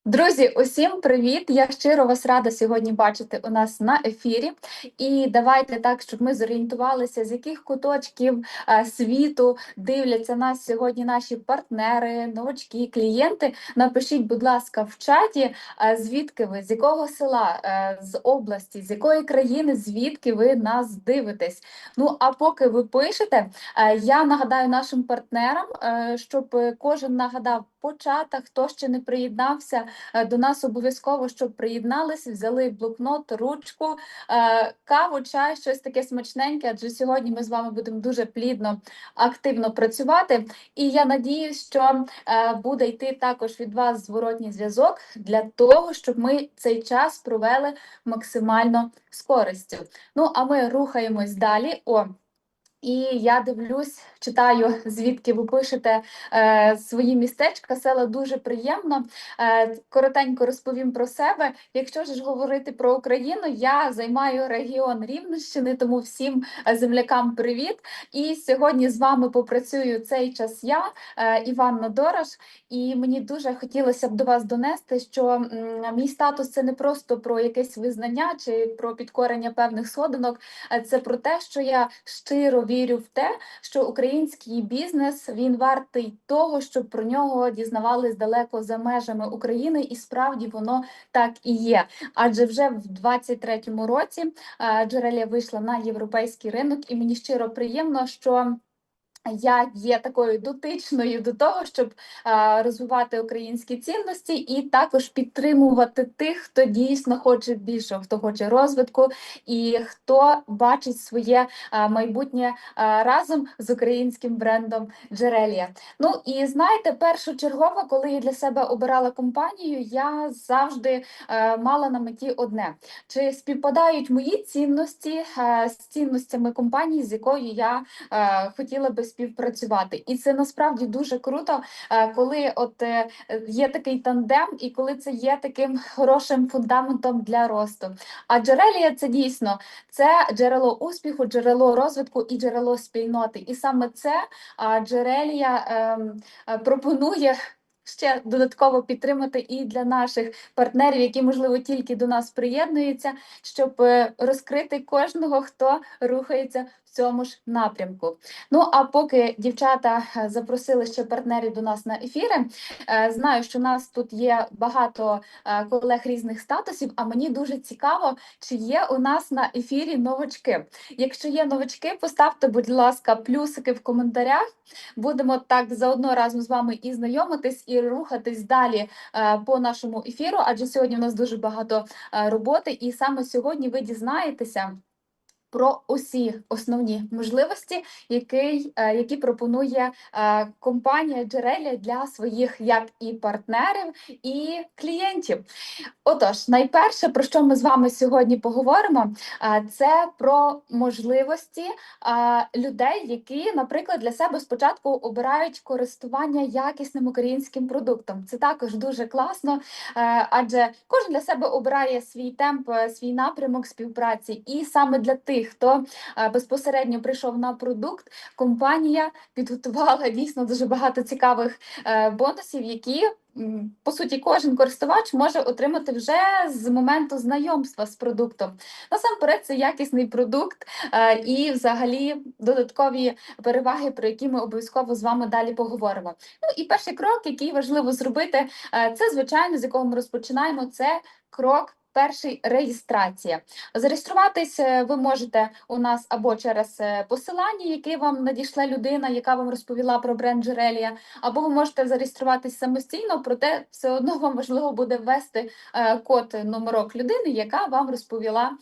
Друзі, усім привіт! Я щиро вас рада сьогодні бачити у нас на ефірі. І давайте так, щоб ми зорієнтувалися, з яких куточків світу дивляться нас сьогодні наші партнери, новачки, клієнти. Напишіть, будь ласка, в чаті, звідки ви, з якого села, з області, з якої країни, звідки ви нас дивитесь. Ну а поки ви пишете, я нагадаю нашим партнерам, щоб кожен нагадав по чатах, хто ще не приєднався до нас, обов'язково, щоб приєдналися, взяли блокнот, ручку, каву, чай, щось таке смачненьке, адже сьогодні ми з вами будемо дуже плідно, активно працювати. І я надіюсь, що буде йти також від вас зворотній зв'язок для того, щоб ми цей час провели максимально з користю. Ну, а ми рухаємось далі. І я дивлюсь, читаю, звідки ви пишете свої містечка, села, дуже приємно. Коротенько розповім про себе. Якщо ж говорити про Україну, я займаю регіон Рівненщини, тому всім землякам привіт. І сьогодні з вами попрацюю цей час я, Іванна Дорож. І мені дуже хотілося б до вас донести, що мій статус – це не просто про якесь визнання чи про підкорення певних сходинок, це про те, що я щиро вірю в те, що український бізнес, він вартий того, щоб про нього дізнавались далеко за межами України, і справді воно так і є. Адже вже в 23-му році Джерелія вийшла на європейський ринок, і мені щиро приємно, що я є такою дотичною до того, щоб розвивати українські цінності і також підтримувати тих, хто дійсно хоче більшого, хто хоче розвитку і хто бачить своє майбутнє разом з українським брендом Джерелія. Ну і знаєте, першочергово, коли я для себе обирала компанію, я завжди мала на меті одне: чи співпадають мої цінності з цінностями компанії, з якою я хотіла би співпрацювати. І це насправді дуже круто, коли є такий тандем, і коли це є таким хорошим фундаментом для росту. А Джерелія – це дійсно джерело успіху, джерело розвитку і джерело спільноти. І саме це Джерелія пропонує ще додатково підтримати і для наших партнерів, які, можливо, тільки до нас приєднуються, щоб розкрити кожного, хто рухається в цьому ж напрямку. Ну, а поки дівчата запросили ще партнерів до нас на ефіри, знаю, що у нас тут є багато колег різних статусів, а мені дуже цікаво, чи є у нас на ефірі новачки. Якщо є новачки, поставте, будь ласка, плюсики в коментарях. Будемо так заодно разом з вами і знайомитись, і рухатись далі по нашому ефіру, адже сьогодні у нас дуже багато роботи, і саме сьогодні ви дізнаєтеся про усі основні можливості, які пропонує компанія Джерелія для своїх як і партнерів, і клієнтів. Отож, найперше, про що ми з вами сьогодні поговоримо, це про можливості людей, які, наприклад, для себе спочатку обирають користування якісним українським продуктом. Це також дуже класно, адже кожен для себе обирає свій темп, свій напрямок співпраці. І саме для тих, хто безпосередньо прийшов на продукт, компанія підготувала дійсно дуже багато цікавих бонусів, які по суті, кожен користувач може отримати вже з моменту знайомства з продуктом. Насамперед, це якісний продукт і взагалі додаткові переваги, про які ми обов'язково з вами далі поговоримо. Ну і перший крок, який важливо зробити, це, звичайно, з якого ми розпочинаємо, це крок перший – реєстрація. Зареєструватись ви можете у нас або через посилання, яке вам надійшла людина, яка вам розповіла про бренд Джерелія, або ви можете зареєструватись самостійно, проте все одно вам важливо буде ввести код, номерок людини, яка вам розповіла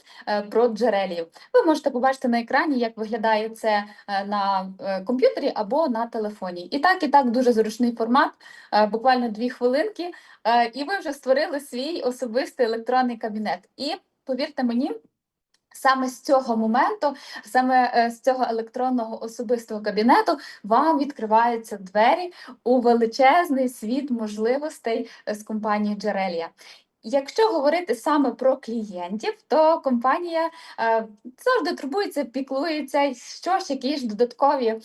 про Джерелію. Ви можете побачити на екрані, як виглядає це на комп'ютері або на телефоні. І так, дуже зручний формат, буквально 2 хвилинки, і ви вже створили свій особистий електронний кабінет. І повірте мені, саме з цього моменту, саме з цього електронного особистого кабінету вам відкриваються двері у величезний світ можливостей з компанії Джерелія. Якщо говорити саме про клієнтів, то компанія завжди турбується, піклується, що ж, які ж додаткові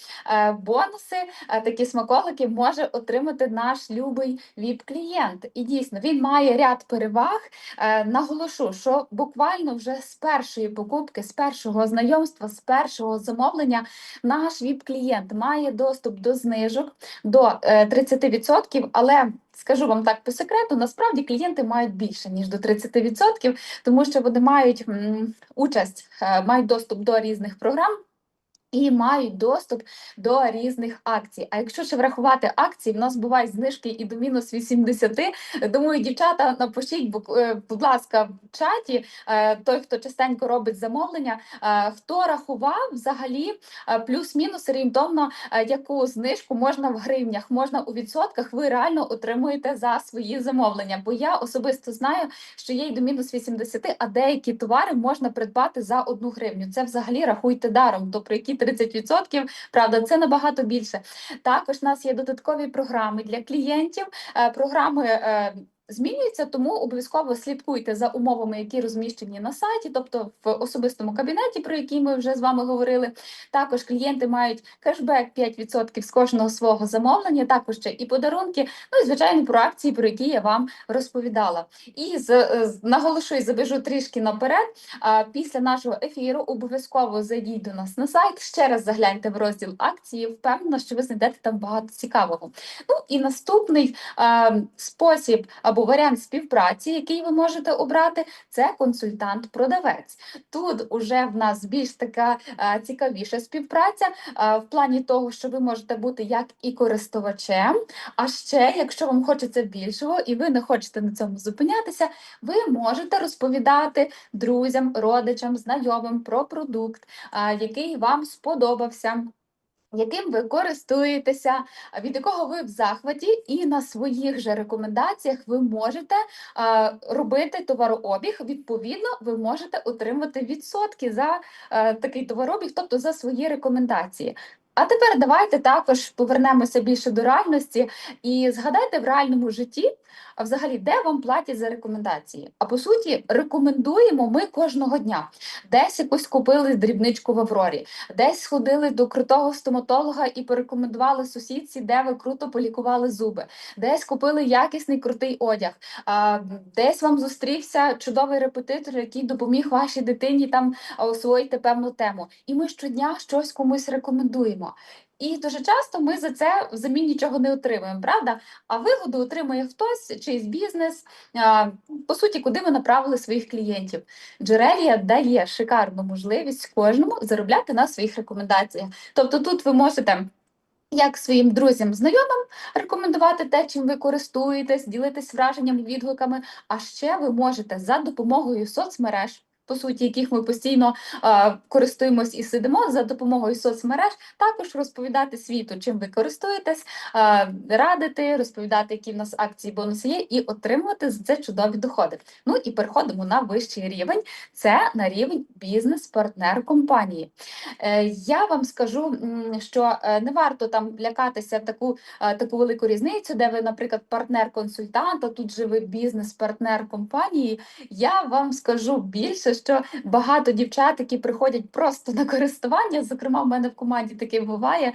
бонуси, такі смаколики може отримати наш любий ВІП-клієнт. І дійсно, він має ряд переваг. Наголошу, що буквально вже з першої покупки, з першого знайомства, з першого замовлення наш ВІП-клієнт має доступ до знижок до 30%, але скажу вам так по секрету, насправді клієнти мають більше, ніж до 30%, тому що вони мають участь, мають доступ до різних програм, і мають доступ до різних акцій. А якщо ще врахувати акції, в нас бувають знижки і до мінус 80. Думаю, дівчата, напишіть, будь ласка, в чаті, той, хто частенько робить замовлення, хто рахував взагалі плюс-мінус орієнтовно, яку знижку можна в гривнях, можна у відсотках, ви реально отримуєте за свої замовлення. Бо я особисто знаю, що є й до мінус 80, а деякі товари можна придбати за 1 гривню. Це взагалі рахуйте даром, то про які 30%, правда, це набагато більше. Також у нас є додаткові програми для клієнтів, програми змінюються, тому обов'язково слідкуйте за умовами, які розміщені на сайті, тобто в особистому кабінеті, про який ми вже з вами говорили. Також клієнти мають кешбек 5% з кожного свого замовлення, також ще і подарунки, ну і, звичайно, про акції, про які я вам розповідала. І наголошую, забіжу трішки наперед, після нашого ефіру обов'язково зайдіть до нас на сайт, ще раз загляньте в розділ акції, впевнена, що ви знайдете там багато цікавого. Ну і наступний спосіб або варіант співпраці, який ви можете обрати, це консультант-продавець. Тут уже в нас більш така цікавіша співпраця в плані того, що ви можете бути як і користувачем, а ще, якщо вам хочеться більшого і ви не хочете на цьому зупинятися, ви можете розповідати друзям, родичам, знайомим про продукт, який вам сподобався, яким ви користуєтеся, від якого ви в захваті, і на своїх же рекомендаціях ви можете робити товарообіг, відповідно, ви можете отримати відсотки за такий товарообіг, тобто за свої рекомендації. А тепер давайте також повернемося більше до реальності і згадайте в реальному житті, а взагалі, де вам платять за рекомендації? А по суті, рекомендуємо ми кожного дня. Десь якусь купили дрібничку в Аврорі, десь сходили до крутого стоматолога і порекомендували сусідці, де ви круто полікували зуби, десь купили якісний крутий одяг, десь вам зустрівся чудовий репетитор, який допоміг вашій дитині там освоїти певну тему. І ми щодня щось комусь рекомендуємо. І дуже часто ми за це взамін нічого не отримуємо, правда? А вигоду отримує хтось, чийсь бізнес, по суті, куди ви направили своїх клієнтів. Джерелія дає шикарну можливість кожному заробляти на своїх рекомендаціях. Тобто тут ви можете як своїм друзям, знайомим рекомендувати те, чим ви користуєтесь, ділитись враженнями, відгуками, а ще ви можете за допомогою соцмереж, по суті, яких ми постійно користуємось і сидимо, за допомогою соцмереж також розповідати світу, чим ви користуєтесь, радити, розповідати, які в нас акції, бонуси є, і отримувати за це чудові доходи. Ну і переходимо на вищий рівень, це на рівень бізнес-партнер компанії. Я вам скажу, що не варто там лякатися таку велику різницю, де ви, наприклад, партнер-консультант, а тут же ви бізнес-партнер компанії. Я вам скажу більше, що багато дівчат, які приходять просто на користування, зокрема в мене в команді таке буває,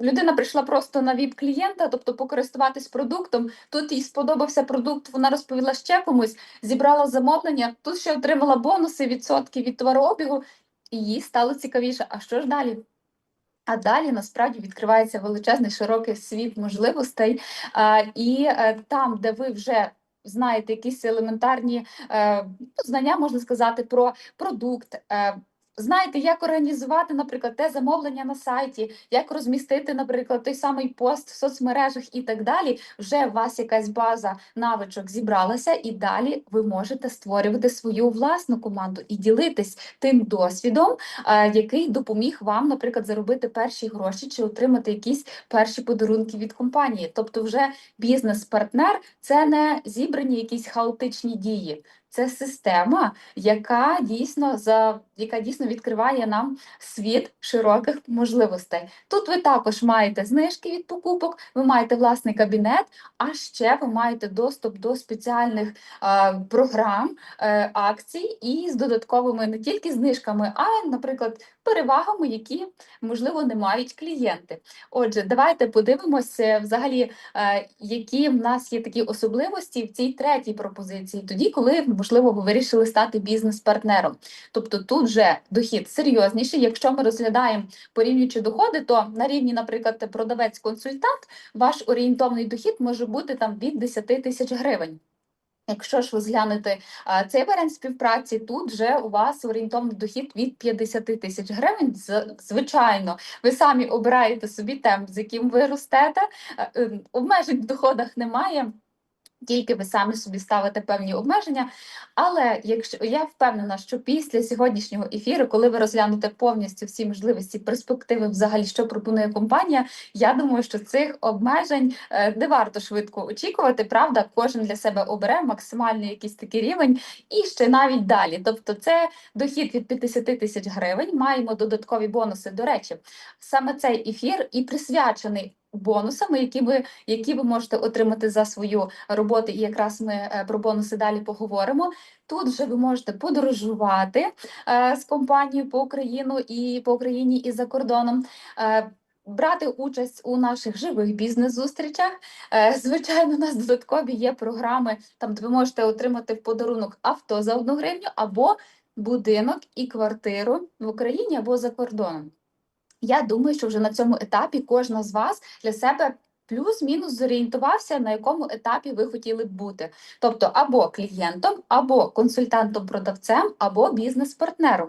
людина прийшла просто на ВІП-клієнта, тобто покористуватись продуктом, тут їй сподобався продукт, вона розповіла ще комусь, зібрала замовлення, тут ще отримала бонуси, відсотки від товарообігу, і їй стало цікавіше, а що ж далі? А далі насправді відкривається величезний широкий світ можливостей, там, де ви вже знаєте якісь елементарні знання, можна сказати, про продукт, знаєте, як організувати, наприклад, те замовлення на сайті, як розмістити, наприклад, той самий пост в соцмережах і так далі, вже у вас якась база навичок зібралася, і далі ви можете створювати свою власну команду і ділитись тим досвідом, який допоміг вам, наприклад, заробити перші гроші чи отримати якісь перші подарунки від компанії. Тобто вже бізнес-партнер – це не зібрані якісь хаотичні дії. це система, яка дійсно відкриває нам світ широких можливостей. Тут ви також маєте знижки від покупок, ви маєте власний кабінет, а ще ви маєте доступ до спеціальних програм, акцій і з додатковими не тільки знижками, а, наприклад, перевагами, які, можливо, не мають клієнти. Отже, давайте подивимося взагалі, які в нас є такі особливості в цій третій пропозиції, тоді, коли, можливо, ви вирішили стати бізнес-партнером. Тобто тут вже дохід серйозніший. Якщо ми розглядаємо порівнюючи доходи, то на рівні, наприклад, продавець-консультант, ваш орієнтовний дохід може бути там від 10 тисяч гривень. Якщо ж ви зглянете цей варіант співпраці, тут вже у вас орієнтовний дохід від 50 тисяч гривень. Звичайно, ви самі обираєте собі темп, з яким ви ростете, обмежень в доходах немає. Тільки ви самі собі ставите певні обмеження, але якщо я впевнена, що після сьогоднішнього ефіру, коли ви розглянете повністю всі можливості, перспективи, взагалі, що пропонує компанія, я думаю, що цих обмежень не варто швидко очікувати. Правда, кожен для себе обере максимальний якийсь такий рівень і ще навіть далі. Тобто, це дохід від 50 тисяч гривень. Маємо додаткові бонуси. До речі, саме цей ефір і присвячений бонусами, які ви можете отримати за свою роботу, і якраз ми про бонуси далі поговоримо. Тут вже ви можете подорожувати з компанією по Україні і за кордоном. Брати участь у наших живих бізнес-зустрічах. Звичайно, у нас додаткові є програми, там де ви можете отримати в подарунок авто за 1 гривню, або будинок і квартиру в Україні або за кордоном. Я думаю, що вже на цьому етапі кожна з вас для себе плюс-мінус зорієнтувався, на якому етапі ви хотіли б бути. Тобто або клієнтом, або консультантом-продавцем, або бізнес-партнером.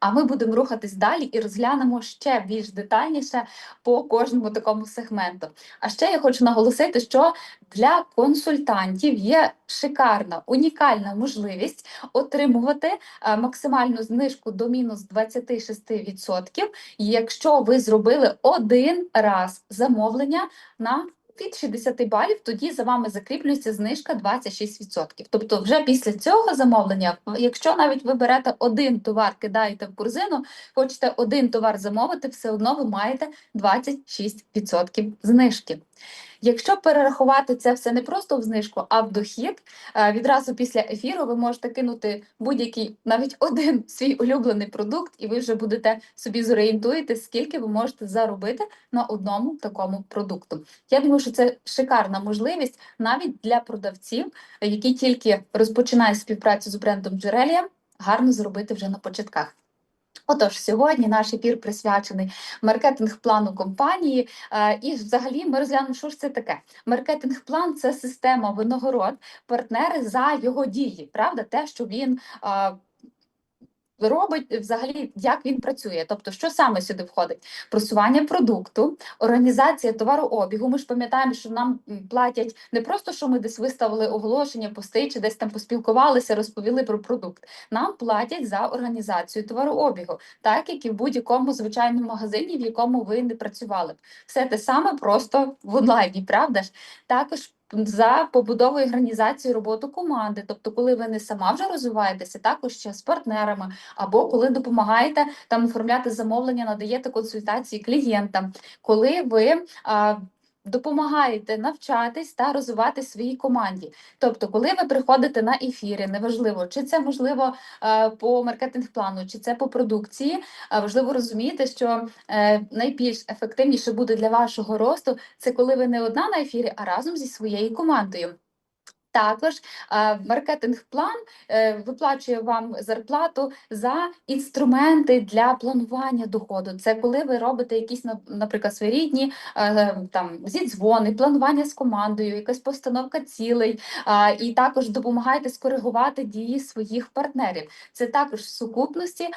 А ми будемо рухатись далі і розглянемо ще більш детальніше по кожному такому сегменту. А ще я хочу наголосити, що для консультантів є шикарна, унікальна можливість отримувати максимальну знижку до мінус 26%, якщо ви зробили один раз замовлення на від 60 балів, тоді за вами закріплюється знижка 26%. Тобто вже після цього замовлення, якщо навіть ви берете один товар, кидаєте в корзину, хочете один товар замовити, все одно ви маєте 26% знижки. Якщо перерахувати це все не просто в знижку, а в дохід, відразу після ефіру ви можете кинути будь-який, навіть один свій улюблений продукт, і ви вже будете собі зорієнтуєте, скільки ви можете заробити на одному такому продукту. Я думаю, що це шикарна можливість навіть для продавців, які тільки розпочинають співпрацю з брендом Джерелія, гарно зробити вже на початках. Отож, сьогодні наш ефір присвячений маркетинг-плану компанії. І взагалі ми розглянемо, що ж це таке. Маркетинг-план – це система винагород партнери за його дії, правда? Те, що він робить, взагалі, як він працює. Тобто, що саме сюди входить? Просування продукту, організація товарообігу. Ми ж пам'ятаємо, що нам платять не просто, що ми десь виставили оголошення, пости, чи десь там поспілкувалися, розповіли про продукт. Нам платять за організацію товарообігу, так, як і в будь-якому звичайному магазині, в якому ви не працювали. Все те саме, просто в онлайні, правда ж? Також за побудовою організації роботу команди, тобто коли ви не сама вже розвиваєтеся, також ще з партнерами, або коли допомагаєте там оформляти замовлення, надаєте консультації клієнтам, коли ви допомагаєте навчатись та розвивати своїй команді. Тобто, коли ви приходите на ефіри, неважливо, чи це можливо по маркетинг-плану, чи це по продукції, важливо розуміти, що найбільш ефективніше буде для вашого росту, це коли ви не одна на ефірі, а разом зі своєю командою. Також маркетинг-план виплачує вам зарплату за інструменти для планування доходу. Це коли ви робите якісь, наприклад, своєрідні там зідзвони, планування з командою, якась постановка цілей, і також допомагаєте скоригувати дії своїх партнерів. Це також в сукупності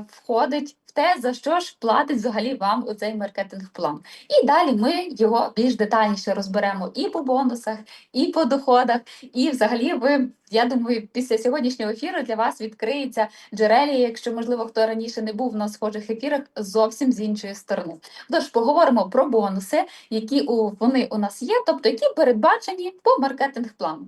входить в те, за що ж платить взагалі вам оцей маркетинг-план. І далі ми його більш детальніше розберемо і по бонусах, і по доходах, і взагалі ви Я думаю, після сьогоднішнього ефіру для вас відкриється джерелія, якщо, можливо, хто раніше не був на схожих ефірах, зовсім з іншої сторони. Тож поговоримо про бонуси, які вони у нас є, тобто які передбачені по маркетинг-плану.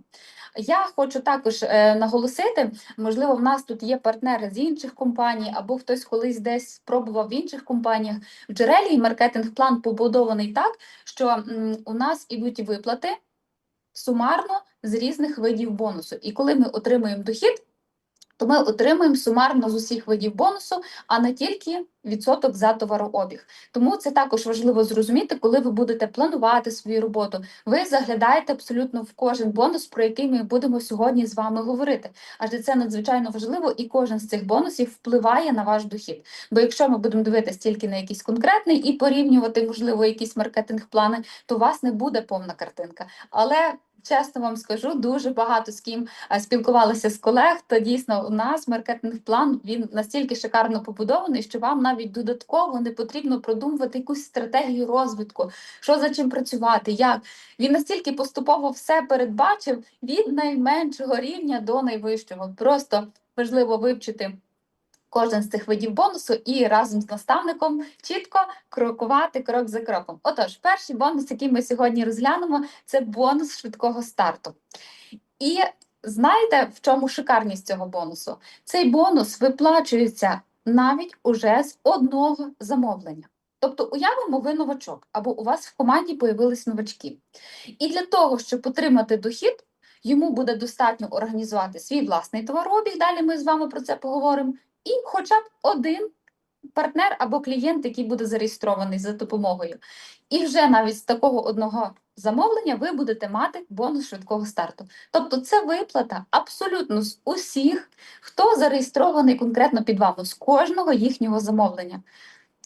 Я хочу також наголосити, можливо, в нас тут є партнери з інших компаній, або хтось колись десь спробував в інших компаніях. В джерелі маркетинг-план побудований так, що у нас ідуть виплати сумарно з різних видів бонусу. І коли ми отримуємо дохід, то ми отримуємо сумарно з усіх видів бонусу, а не тільки відсоток за товарообіг. Тому це також важливо зрозуміти, коли ви будете планувати свою роботу. Ви заглядаєте абсолютно в кожен бонус, про який ми будемо сьогодні з вами говорити. Адже це надзвичайно важливо, і кожен з цих бонусів впливає на ваш дохід. Бо якщо ми будемо дивитися тільки на якийсь конкретний і порівнювати, можливо, якісь маркетинг-плани, то у вас не буде повна картинка. Але чесно вам скажу, дуже багато з ким спілкувалися з колег, то дійсно у нас маркетинг-план, він настільки шикарно побудований, що вам навіть додатково не потрібно продумувати якусь стратегію розвитку, що за чим працювати, як. Він настільки поступово все передбачив від найменшого рівня до найвищого. Просто важливо вивчити кожен з цих видів бонусу і разом з наставником чітко крокувати крок за кроком. Отож, перший бонус, який ми сьогодні розглянемо, це бонус швидкого старту. І знаєте, в чому шикарність цього бонусу? Цей бонус виплачується навіть уже з одного замовлення. Тобто, уявимо, ви новачок, або у вас в команді появились новачки. І для того, щоб отримати дохід, йому буде достатньо організувати свій власний товарообіг, далі ми з вами про це поговоримо, і хоча б один партнер або клієнт, який буде зареєстрований за допомогою. І вже навіть з такого одного замовлення ви будете мати бонус швидкого старту. Тобто це виплата абсолютно з усіх, хто зареєстрований конкретно під вами, з кожного їхнього замовлення.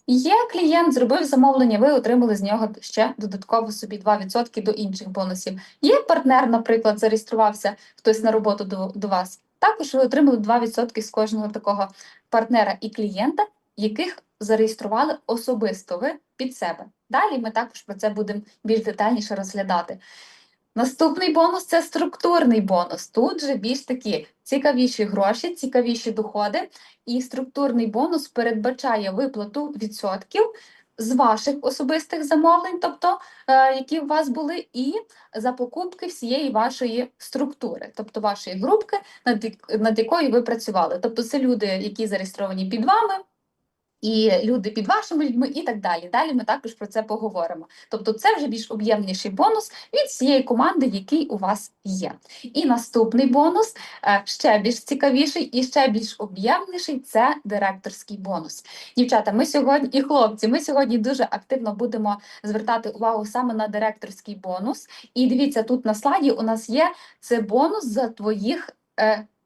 Є клієнт, зробив замовлення, ви отримали з нього ще додатково собі 2% до інших бонусів. Є партнер, наприклад, зареєструвався хтось на роботу до вас. Також ви отримали 2% з кожного такого партнера і клієнта, яких зареєстрували особисто ви під себе. Далі ми також про це будемо більш детальніше розглядати. Наступний бонус – це структурний бонус. Тут же більш такі цікавіші гроші, цікавіші доходи. І структурний бонус передбачає виплату відсотків з ваших особистих замовлень, тобто, які у вас були, і за покупки всієї вашої структури, тобто вашої групки, над якою ви працювали. Тобто це люди, які зареєстровані під вами, і люди під вашими людьми, і так далі. Далі ми також про це поговоримо. Тобто це вже більш об'ємніший бонус від всієї команди, який у вас є. І наступний бонус, ще більш цікавіший і ще більш об'ємніший, це директорський бонус. Дівчата, ми сьогодні, і хлопці, ми сьогодні дуже активно будемо звертати увагу саме на директорський бонус. І дивіться, тут на слайді у нас є, це бонус за твоїх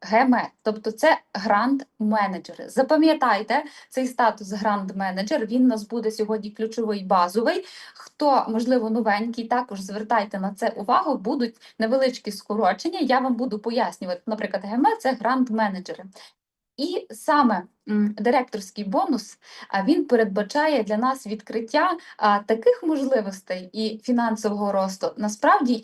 ГМ, тобто це гранд-менеджери. Запам'ятайте, цей статус гранд-менеджер, він у нас буде сьогодні ключовий, базовий. Хто, можливо, новенький, також звертайте на це увагу, будуть невеличкі скорочення, я вам буду пояснювати. Наприклад, ГМ – це гранд-менеджери. І саме директорський бонус, він передбачає для нас відкриття таких можливостей і фінансового росту, насправді,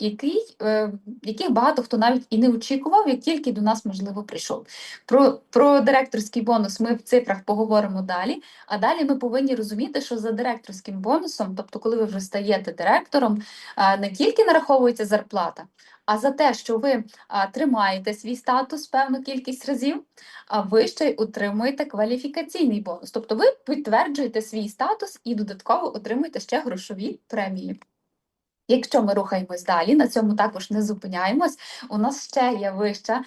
яких багато хто навіть і не очікував, як тільки до нас, можливо, прийшов. Про директорський бонус ми в цифрах поговоримо далі, а далі ми повинні розуміти, що за директорським бонусом, тобто коли ви вже стаєте директором, не тільки нараховується зарплата, а за те, що ви тримаєте свій статус певну кількість разів, а ви ще й отримуєте кваліфікаційний бонус. Тобто ви підтверджуєте свій статус і додатково отримуєте ще грошові премії. Якщо ми рухаємось далі, на цьому також не зупиняємось, у нас ще є вища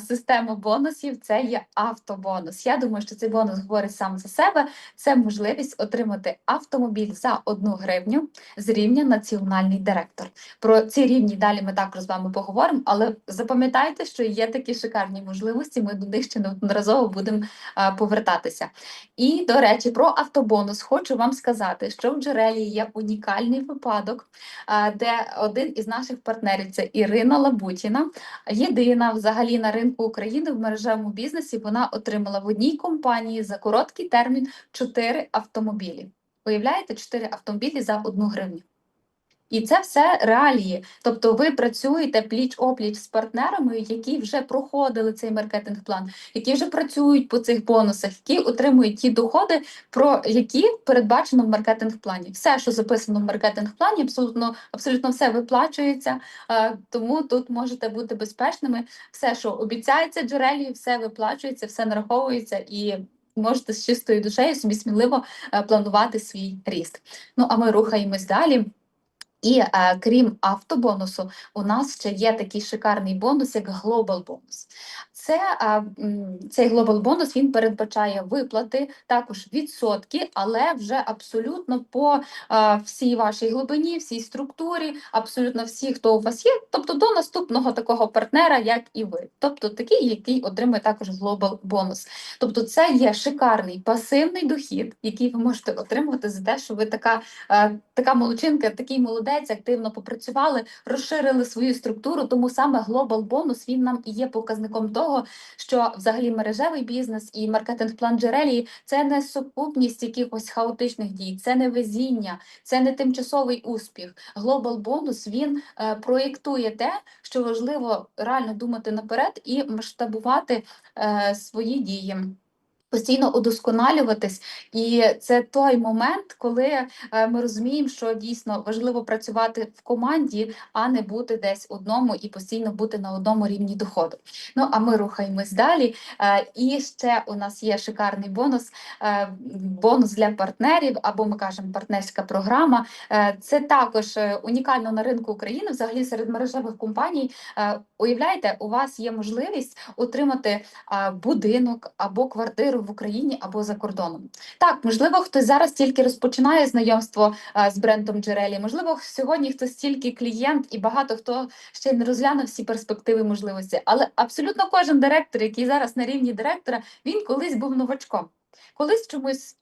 система бонусів, це є автобонус. Я думаю, що цей бонус говорить сам за себе, це можливість отримати автомобіль за 1 гривню з рівня національний директор. Про ці рівні далі ми також з вами поговоримо, але запам'ятайте, що є такі шикарні можливості, ми до них ще неодноразово будемо повертатися. І, до речі, про автобонус хочу вам сказати, що в джерелі є унікальний випадок, де один із наших партнерів, це Ірина Лабутіна, єдина взагалі на ринку України в мережевому бізнесі, вона отримала в одній компанії за короткий термін 4 автомобілі. Уявляєте, 4 автомобілі за 1 гривню. І це все реалії. Тобто ви працюєте пліч-опліч з партнерами, які вже проходили цей маркетинг-план, які вже працюють по цих бонусах, які отримують ті доходи, про які передбачено в маркетинг-плані. Все, що записано в маркетинг-плані, абсолютно все виплачується, тому тут можете бути безпечними. Все, що обіцяється джерелі, все виплачується, все нараховується і можете з чистою душею собі сміливо планувати свій ріст. Ну, а ми рухаємось далі. І крім автобонусу, у нас ще є такий шикарний бонус, як Global бонус. Цей Global бонус він передбачає виплати, також відсотки, але вже абсолютно по всій вашій глибині, всій структурі, абсолютно всі, хто у вас є, тобто до наступного такого партнера, як і ви. Тобто такий, який отримує також Global бонус. Тобто це є шикарний пасивний дохід, який ви можете отримувати за те, що ви така молодчинка, такий молодець, активно попрацювали, розширили свою структуру, тому саме Global бонус він нам і є показником того, що взагалі мережевий бізнес і маркетинг-план Джерелії – це не сукупність якихось хаотичних дій, це не везіння, це не тимчасовий успіх. Global бонус він проєктує те, що важливо реально думати наперед і масштабувати свої дії. Постійно удосконалюватись, і це той момент, коли ми розуміємо, що дійсно важливо працювати в команді, а не бути десь одному і постійно бути на одному рівні доходу. Ну, а ми рухаємось далі. І ще у нас є шикарний бонус для партнерів, або ми кажемо партнерська програма. Це також унікально на ринку України, взагалі серед мережевих компаній. Уявляєте, у вас є можливість отримати будинок або квартиру в Україні або за кордоном. Так, можливо, хтось зараз тільки розпочинає знайомство з брендом Джерелі, можливо, сьогодні хтось тільки клієнт і багато хто ще не розглянув всі перспективи можливості, але абсолютно кожен директор, який зараз на рівні директора, він колись був новачком. Колись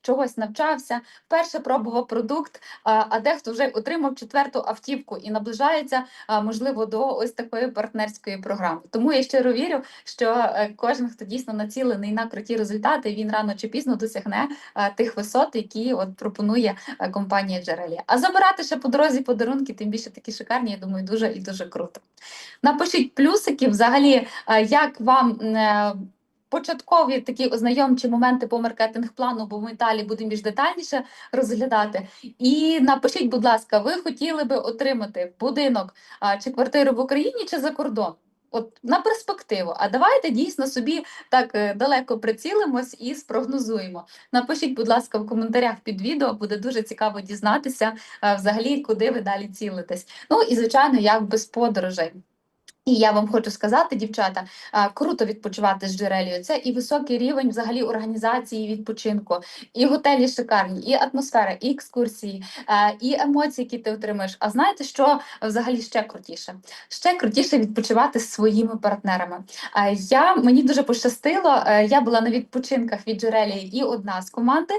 чогось навчався, вперше пробував продукт, а дехто вже отримав 4-ту автівку і наближається, можливо, до ось такої партнерської програми. Тому я щиро вірю, що кожен, хто дійсно націлений на круті результати, він рано чи пізно досягне тих висот, які от пропонує компанія Джерелі. А забирати ще по дорозі подарунки, тим більше такі шикарні, я думаю, дуже і дуже круто. Напишіть плюсики, взагалі, як вам початкові такі ознайомчі моменти по маркетинг-плану, бо ми далі будемо більш детальніше розглядати. І напишіть, будь ласка, ви хотіли би отримати будинок чи квартиру в Україні, чи за кордон? От на перспективу. А давайте дійсно собі так далеко прицілимось і спрогнозуємо. Напишіть, будь ласка, в коментарях під відео, буде дуже цікаво дізнатися взагалі, куди ви далі цілитесь. Ну і, звичайно, як без подорожей. І я вам хочу сказати, дівчата, круто відпочивати з Джерелією. Це і високий рівень взагалі організації відпочинку, і готелі шикарні, і атмосфера, і екскурсії, і емоції, які ти отримаєш. А знаєте, що взагалі ще крутіше? Ще крутіше відпочивати з своїми партнерами. Мені дуже пощастило, я була на відпочинках від Джерелії і одна з команди,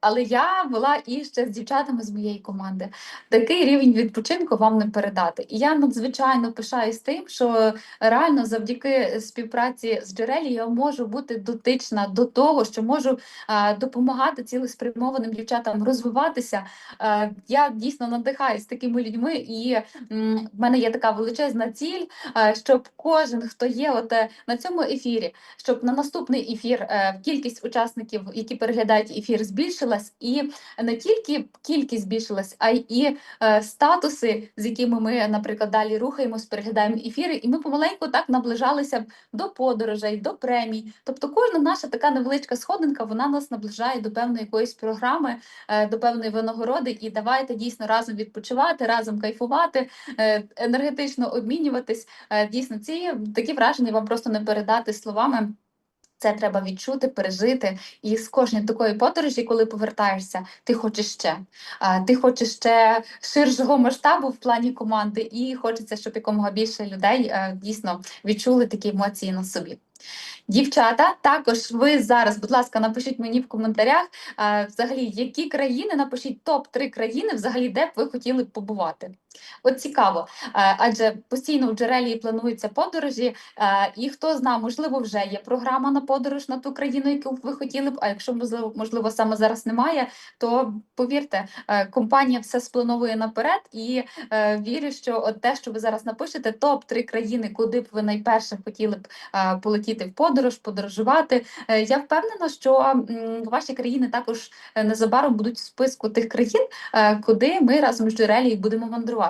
але я була і ще з дівчатами з моєї команди. Такий рівень відпочинку вам не передати. І я надзвичайно пишаюсь тим, що реально завдяки співпраці з Джерелі я можу бути дотична до того, що можу допомагати цілеспрямованим дівчатам розвиватися. Я дійсно надихаюсь такими людьми, і в мене є така величезна ціль, щоб кожен, хто є на цьому ефірі, щоб на наступний ефір кількість учасників, які переглядають ефір, збільшилась, і не тільки кількість збільшилась, а й статуси, з якими ми, наприклад, далі рухаємось, переглядаємо ефіри, і ми помаленьку так наближалися до подорожей, до премій. Тобто кожна наша така невеличка сходинка, вона нас наближає до певної якоїсь програми, до певної винагороди, і давайте дійсно разом відпочивати, разом кайфувати, енергетично обмінюватись. Дійсно, такі враження вам просто не передати словами. Це треба відчути, пережити. І з кожної такої подорожі, коли повертаєшся, ти хочеш ще. Ти хочеш ще ширшого масштабу в плані команди, і хочеться, щоб якомога більше людей дійсно відчули такі емоції на собі. Дівчата, також ви зараз, будь ласка, напишіть мені в коментарях, взагалі, які країни, напишіть топ-3 країни, взагалі, де б ви хотіли б побувати. От цікаво, адже постійно в Джерелії плануються подорожі, і хто знає, можливо, вже є програма на подорож на ту країну, яку б ви хотіли б, а якщо, можливо, саме зараз немає, то повірте, компанія все сплановує наперед, і вірю, що от те, що ви зараз напишете, топ-3 країни, куди б ви найперше хотіли б полетіти в подорож, подорожувати. Я впевнена, що ваші країни також незабаром будуть в списку тих країн, куди ми разом з Джерелією будемо мандрувати.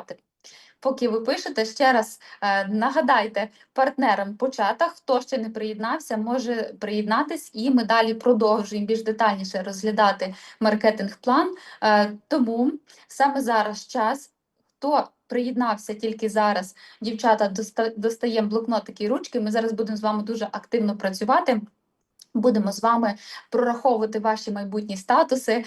Поки ви пишете, ще раз нагадайте партнерам по чатах, хто ще не приєднався, може приєднатись, і ми далі продовжуємо більш детальніше розглядати маркетинг-план. Тому саме зараз час, хто приєднався тільки зараз, дівчата, достаємо блокнотики і ручки, ми зараз будемо з вами дуже активно працювати. Будемо з вами прораховувати ваші майбутні статуси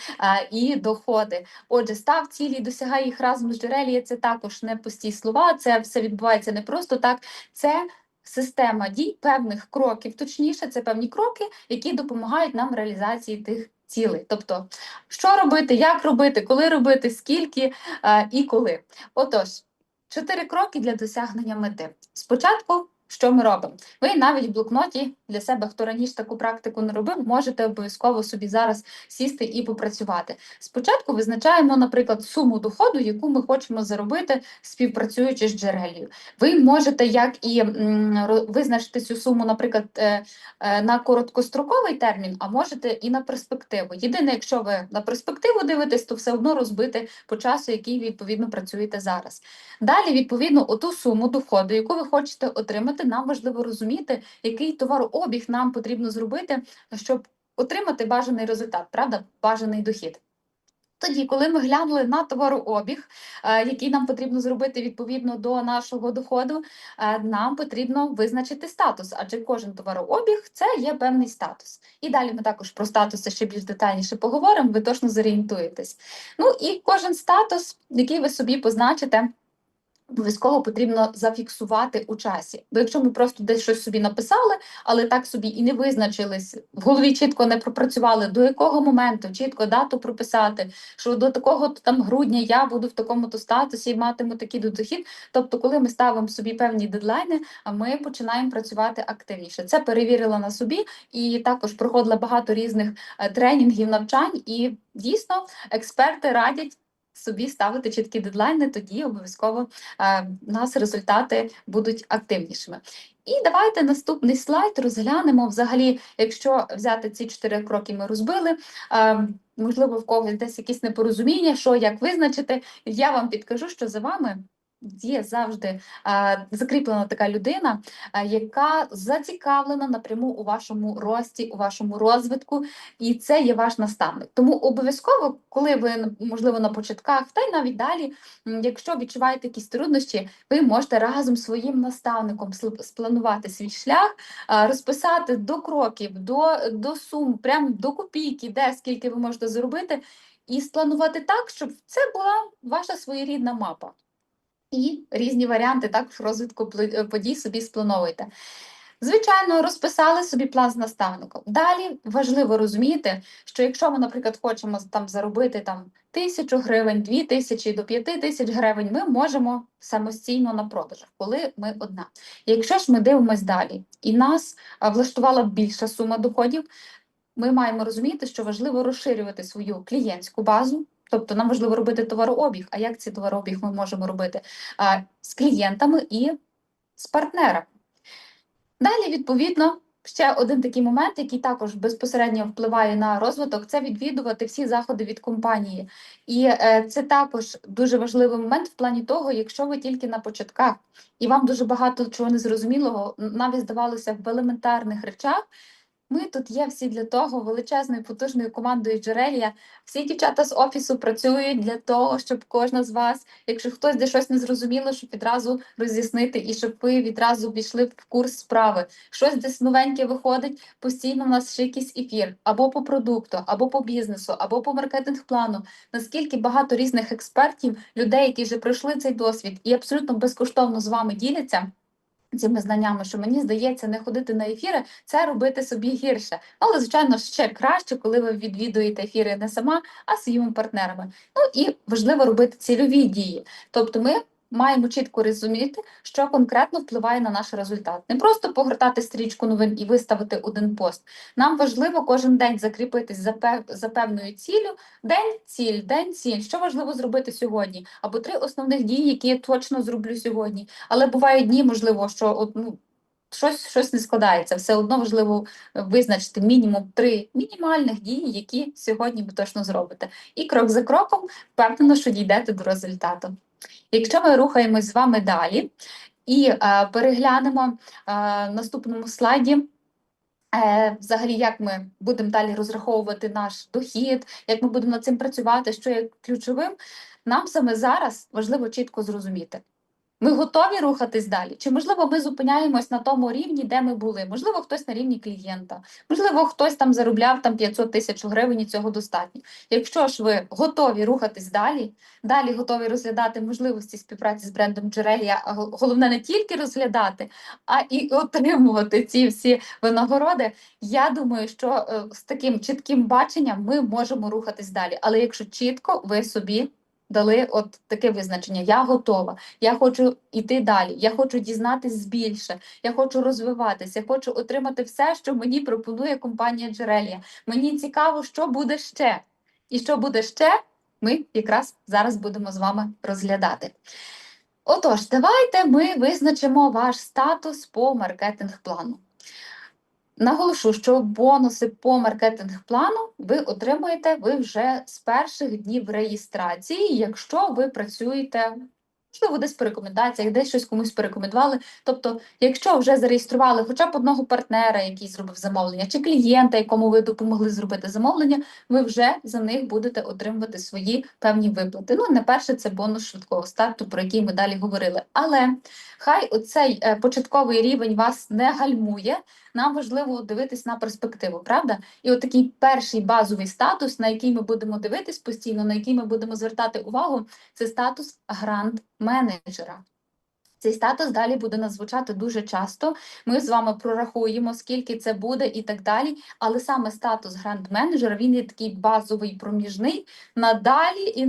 і доходи. Отже, став цілі, досягай їх разом з Джерелією. Це також не пусті слова, це все відбувається не просто так. Це система дій, певних кроків, точніше, це певні кроки, які допомагають нам в реалізації тих цілей. Тобто, що робити, як робити, коли робити, скільки і коли. Отож, 4 кроки для досягнення мети. Спочатку, що ми робимо? Ви навіть в блокноті для себе, хто раніше таку практику не робив, можете обов'язково собі зараз сісти і попрацювати. Спочатку визначаємо, наприклад, суму доходу, яку ми хочемо заробити, співпрацюючи з Джерелією. Ви можете як і визначити цю суму, наприклад, на короткостроковий термін, а можете і на перспективу. Єдине, якщо ви на перспективу дивитесь, то все одно розбити по часу, який відповідно працюєте зараз. Далі, відповідно, оту суму доходу, яку ви хочете отримати, нам важливо розуміти, який товарообіг нам потрібно зробити, щоб отримати бажаний результат, правда, бажаний дохід. Тоді, коли ми глянули на товарообіг, який нам потрібно зробити відповідно до нашого доходу, нам потрібно визначити статус, адже кожен товарообіг – це є певний статус. І далі ми також про статуси ще більш детальніше поговоримо, ви точно зорієнтуєтесь. Ну і кожен статус, який ви собі позначите, обов'язково потрібно зафіксувати у часі. Бо якщо ми просто десь щось собі написали, але так собі і не визначились, в голові чітко не пропрацювали, до якого моменту чітко дату прописати, що до такого там грудня я буду в такому-то статусі і матиму такий дохід. Тобто, коли ми ставимо собі певні дедлайни, ми починаємо працювати активніше. Це перевірила на собі і також проходила багато різних тренінгів, навчань, і дійсно експерти радять собі ставити чіткі дедлайни, тоді обов'язково у нас результати будуть активнішими. І давайте наступний слайд розглянемо взагалі, якщо взяти ці 4 кроки ми розбили, можливо, в когось десь якісь непорозуміння, що, як визначити, я вам підкажу, що за вами є завжди закріплена така людина, яка зацікавлена напряму у вашому рості, у вашому розвитку, і це є ваш наставник. Тому обов'язково, коли ви, можливо, на початках, та й навіть далі, якщо відчуваєте якісь труднощі, ви можете разом з своїм наставником спланувати свій шлях, розписати до кроків, до сум, прямо до копійки, де скільки ви можете заробити, і спланувати так, щоб це була ваша своєрідна мапа. І різні варіанти також розвитку подій собі сплановуйте. Звичайно, розписали собі план з наставником. Далі важливо розуміти, що якщо ми, наприклад, хочемо там заробити 1000 гривень, 2000 до 5000 гривень, ми можемо самостійно на продажах, коли ми одна. Якщо ж ми дивимось далі, і нас влаштувала більша сума доходів, ми маємо розуміти, що важливо розширювати свою клієнтську базу. Тобто нам важливо робити товарообіг. А як цей товарообіг ми можемо робити? З клієнтами і з партнерами. Далі, відповідно, ще один такий момент, який також безпосередньо впливає на розвиток, це відвідувати всі заходи від компанії. І це також дуже важливий момент в плані того, якщо ви тільки на початках, і вам дуже багато чого незрозумілого, навіть здавалося в елементарних речах, ми тут є всі для того, величезною потужною командою Джерелія. Всі дівчата з офісу працюють для того, щоб кожна з вас, якщо хтось де щось не зрозуміло, щоб відразу роз'яснити і щоб ви відразу війшли в курс справи. Щось десь новеньке виходить, постійно у нас ще якийсь ефір, або по продукту, або по бізнесу, або по маркетинг-плану. Наскільки багато різних експертів, людей, які вже пройшли цей досвід і абсолютно безкоштовно з вами діляться, цими знаннями, що мені здається, не ходити на ефіри, це робити собі гірше. Але, звичайно, ще краще, коли ви відвідуєте ефіри не сама, а своїми партнерами. Ну і важливо робити цільові дії. Тобто ми маємо чітко розуміти, що конкретно впливає на наш результат. Не просто погортати стрічку новин і виставити один пост. Нам важливо кожен день закріпитись за певною ціллю. День ціль. Що важливо зробити сьогодні? Або 3 основних дії, які я точно зроблю сьогодні. Але бувають дні, можливо, що щось не складається. Все одно важливо визначити мінімум 3 мінімальних дії, які сьогодні ви точно зробите. І крок за кроком впевнено, що дійдете до результату. Якщо ми рухаємось з вами далі і переглянемо наступному слайді, взагалі, як ми будемо далі розраховувати наш дохід, як ми будемо над цим працювати, що є ключовим, нам саме зараз важливо чітко зрозуміти. Ми готові рухатись далі? Чи, можливо, ми зупиняємось на тому рівні, де ми були? Можливо, хтось на рівні клієнта, можливо, хтось там заробляв 500 тисяч гривень і цього достатньо. Якщо ж ви готові рухатись далі готові розглядати можливості співпраці з брендом Джерелія, а головне не тільки розглядати, а і отримувати ці всі винагороди, я думаю, що з таким чітким баченням ми можемо рухатись далі. Але якщо чітко ви собі дали от таке визначення: я готова, я хочу йти далі, я хочу дізнатись більше, я хочу розвиватися, я хочу отримати все, що мені пропонує компанія Джерелія. Мені цікаво, що буде ще. І що буде ще, ми якраз зараз будемо з вами розглядати. Отож, давайте ми визначимо ваш статус по маркетинг-плану. Наголошу, що бонуси по маркетинг-плану ви отримуєте вже з перших днів реєстрації, якщо ви працюєте, можливо, десь по рекомендаціях, десь щось комусь порекомендували. Тобто, якщо вже зареєстрували хоча б одного партнера, який зробив замовлення, чи клієнта, якому ви допомогли зробити замовлення, ви вже за них будете отримувати свої певні виплати. Ну, не перше, це бонус швидкого старту, про який ми далі говорили. Але хай оцей початковий рівень вас не гальмує, нам важливо дивитись на перспективу, правда? І от такий перший базовий статус, на який ми будемо дивитись постійно, на який ми будемо звертати увагу, це статус гранд-менеджера. Цей статус далі буде нас звучати дуже часто. Ми з вами прорахуємо, скільки це буде і так далі. Але саме статус гранд-менеджера, він є такий базовий, проміжний, надалі і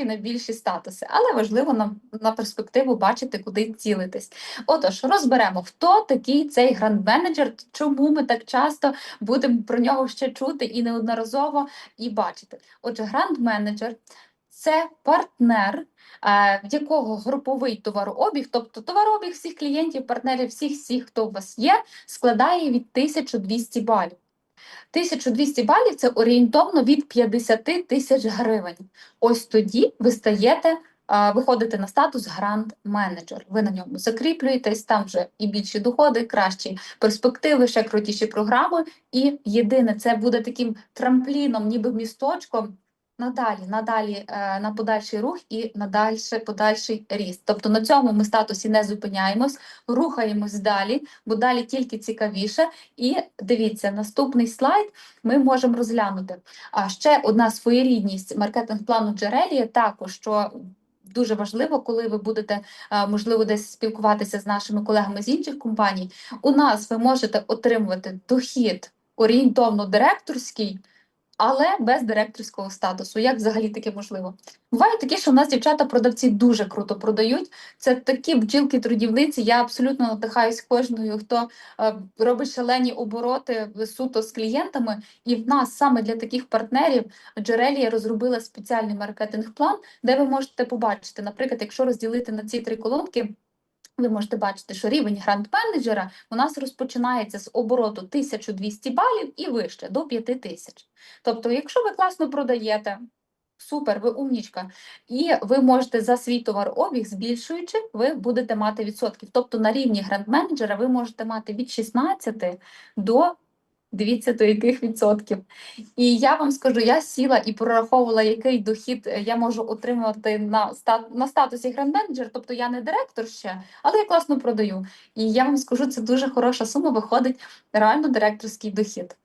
на більші статуси. Але важливо нам на перспективу бачити, куди цілитись. Отож, розберемо, хто такий цей гранд-менеджер, чому ми так часто будемо про нього ще чути і неодноразово і бачити. Отже, гранд-менеджер – це партнер, в якого груповий товарообіг, тобто товарообіг всіх клієнтів, партнерів, всіх, хто у вас є, складає від 1200 балів. 1200 балів – це орієнтовно від 50 тисяч гривень. Ось тоді ви виходите на статус гранд-менеджер. Ви на ньому закріплюєтесь, там вже і більші доходи, кращі перспективи, ще крутіші програми. І єдине, це буде таким трампліном, ніби місточком, надалі на подальший рух і на подальший ріст. Тобто на цьому ми статусі не зупиняємось, рухаємось далі, бо далі тільки цікавіше. І дивіться, наступний слайд ми можемо розглянути. А ще одна своєрідність маркетинг-плану Джерелія також, що дуже важливо, коли ви будете, можливо, десь спілкуватися з нашими колегами з інших компаній, у нас ви можете отримувати дохід орієнтовно директорський, але без директорського статусу. Як взагалі таке можливо? Буває таке, що у нас дівчата-продавці дуже круто продають. Це такі бджілки-трудівниці. Я абсолютно надихаюсь кожною, хто робить шалені обороти суто з клієнтами. І в нас саме для таких партнерів Джерелія розробила спеціальний маркетинг-план, де ви можете побачити, наприклад, якщо розділити на ці 3 колонки, ви можете бачити, що рівень гранд-менеджера у нас розпочинається з обороту 1200 балів і вище, до 5000. Тобто, якщо ви класно продаєте, супер, ви умнічка, і ви можете за свій товарообіг, збільшуючи, ви будете мати відсотків. Тобто на рівні гранд-менеджера ви можете мати від 16 до, дивіться, до яких відсотків. І я вам скажу, я сіла і прораховувала, який дохід я можу отримувати на статусі гранд-менеджер, тобто я не директор ще, але я класно продаю. І я вам скажу, це дуже хороша сума, виходить реально директорський дохід.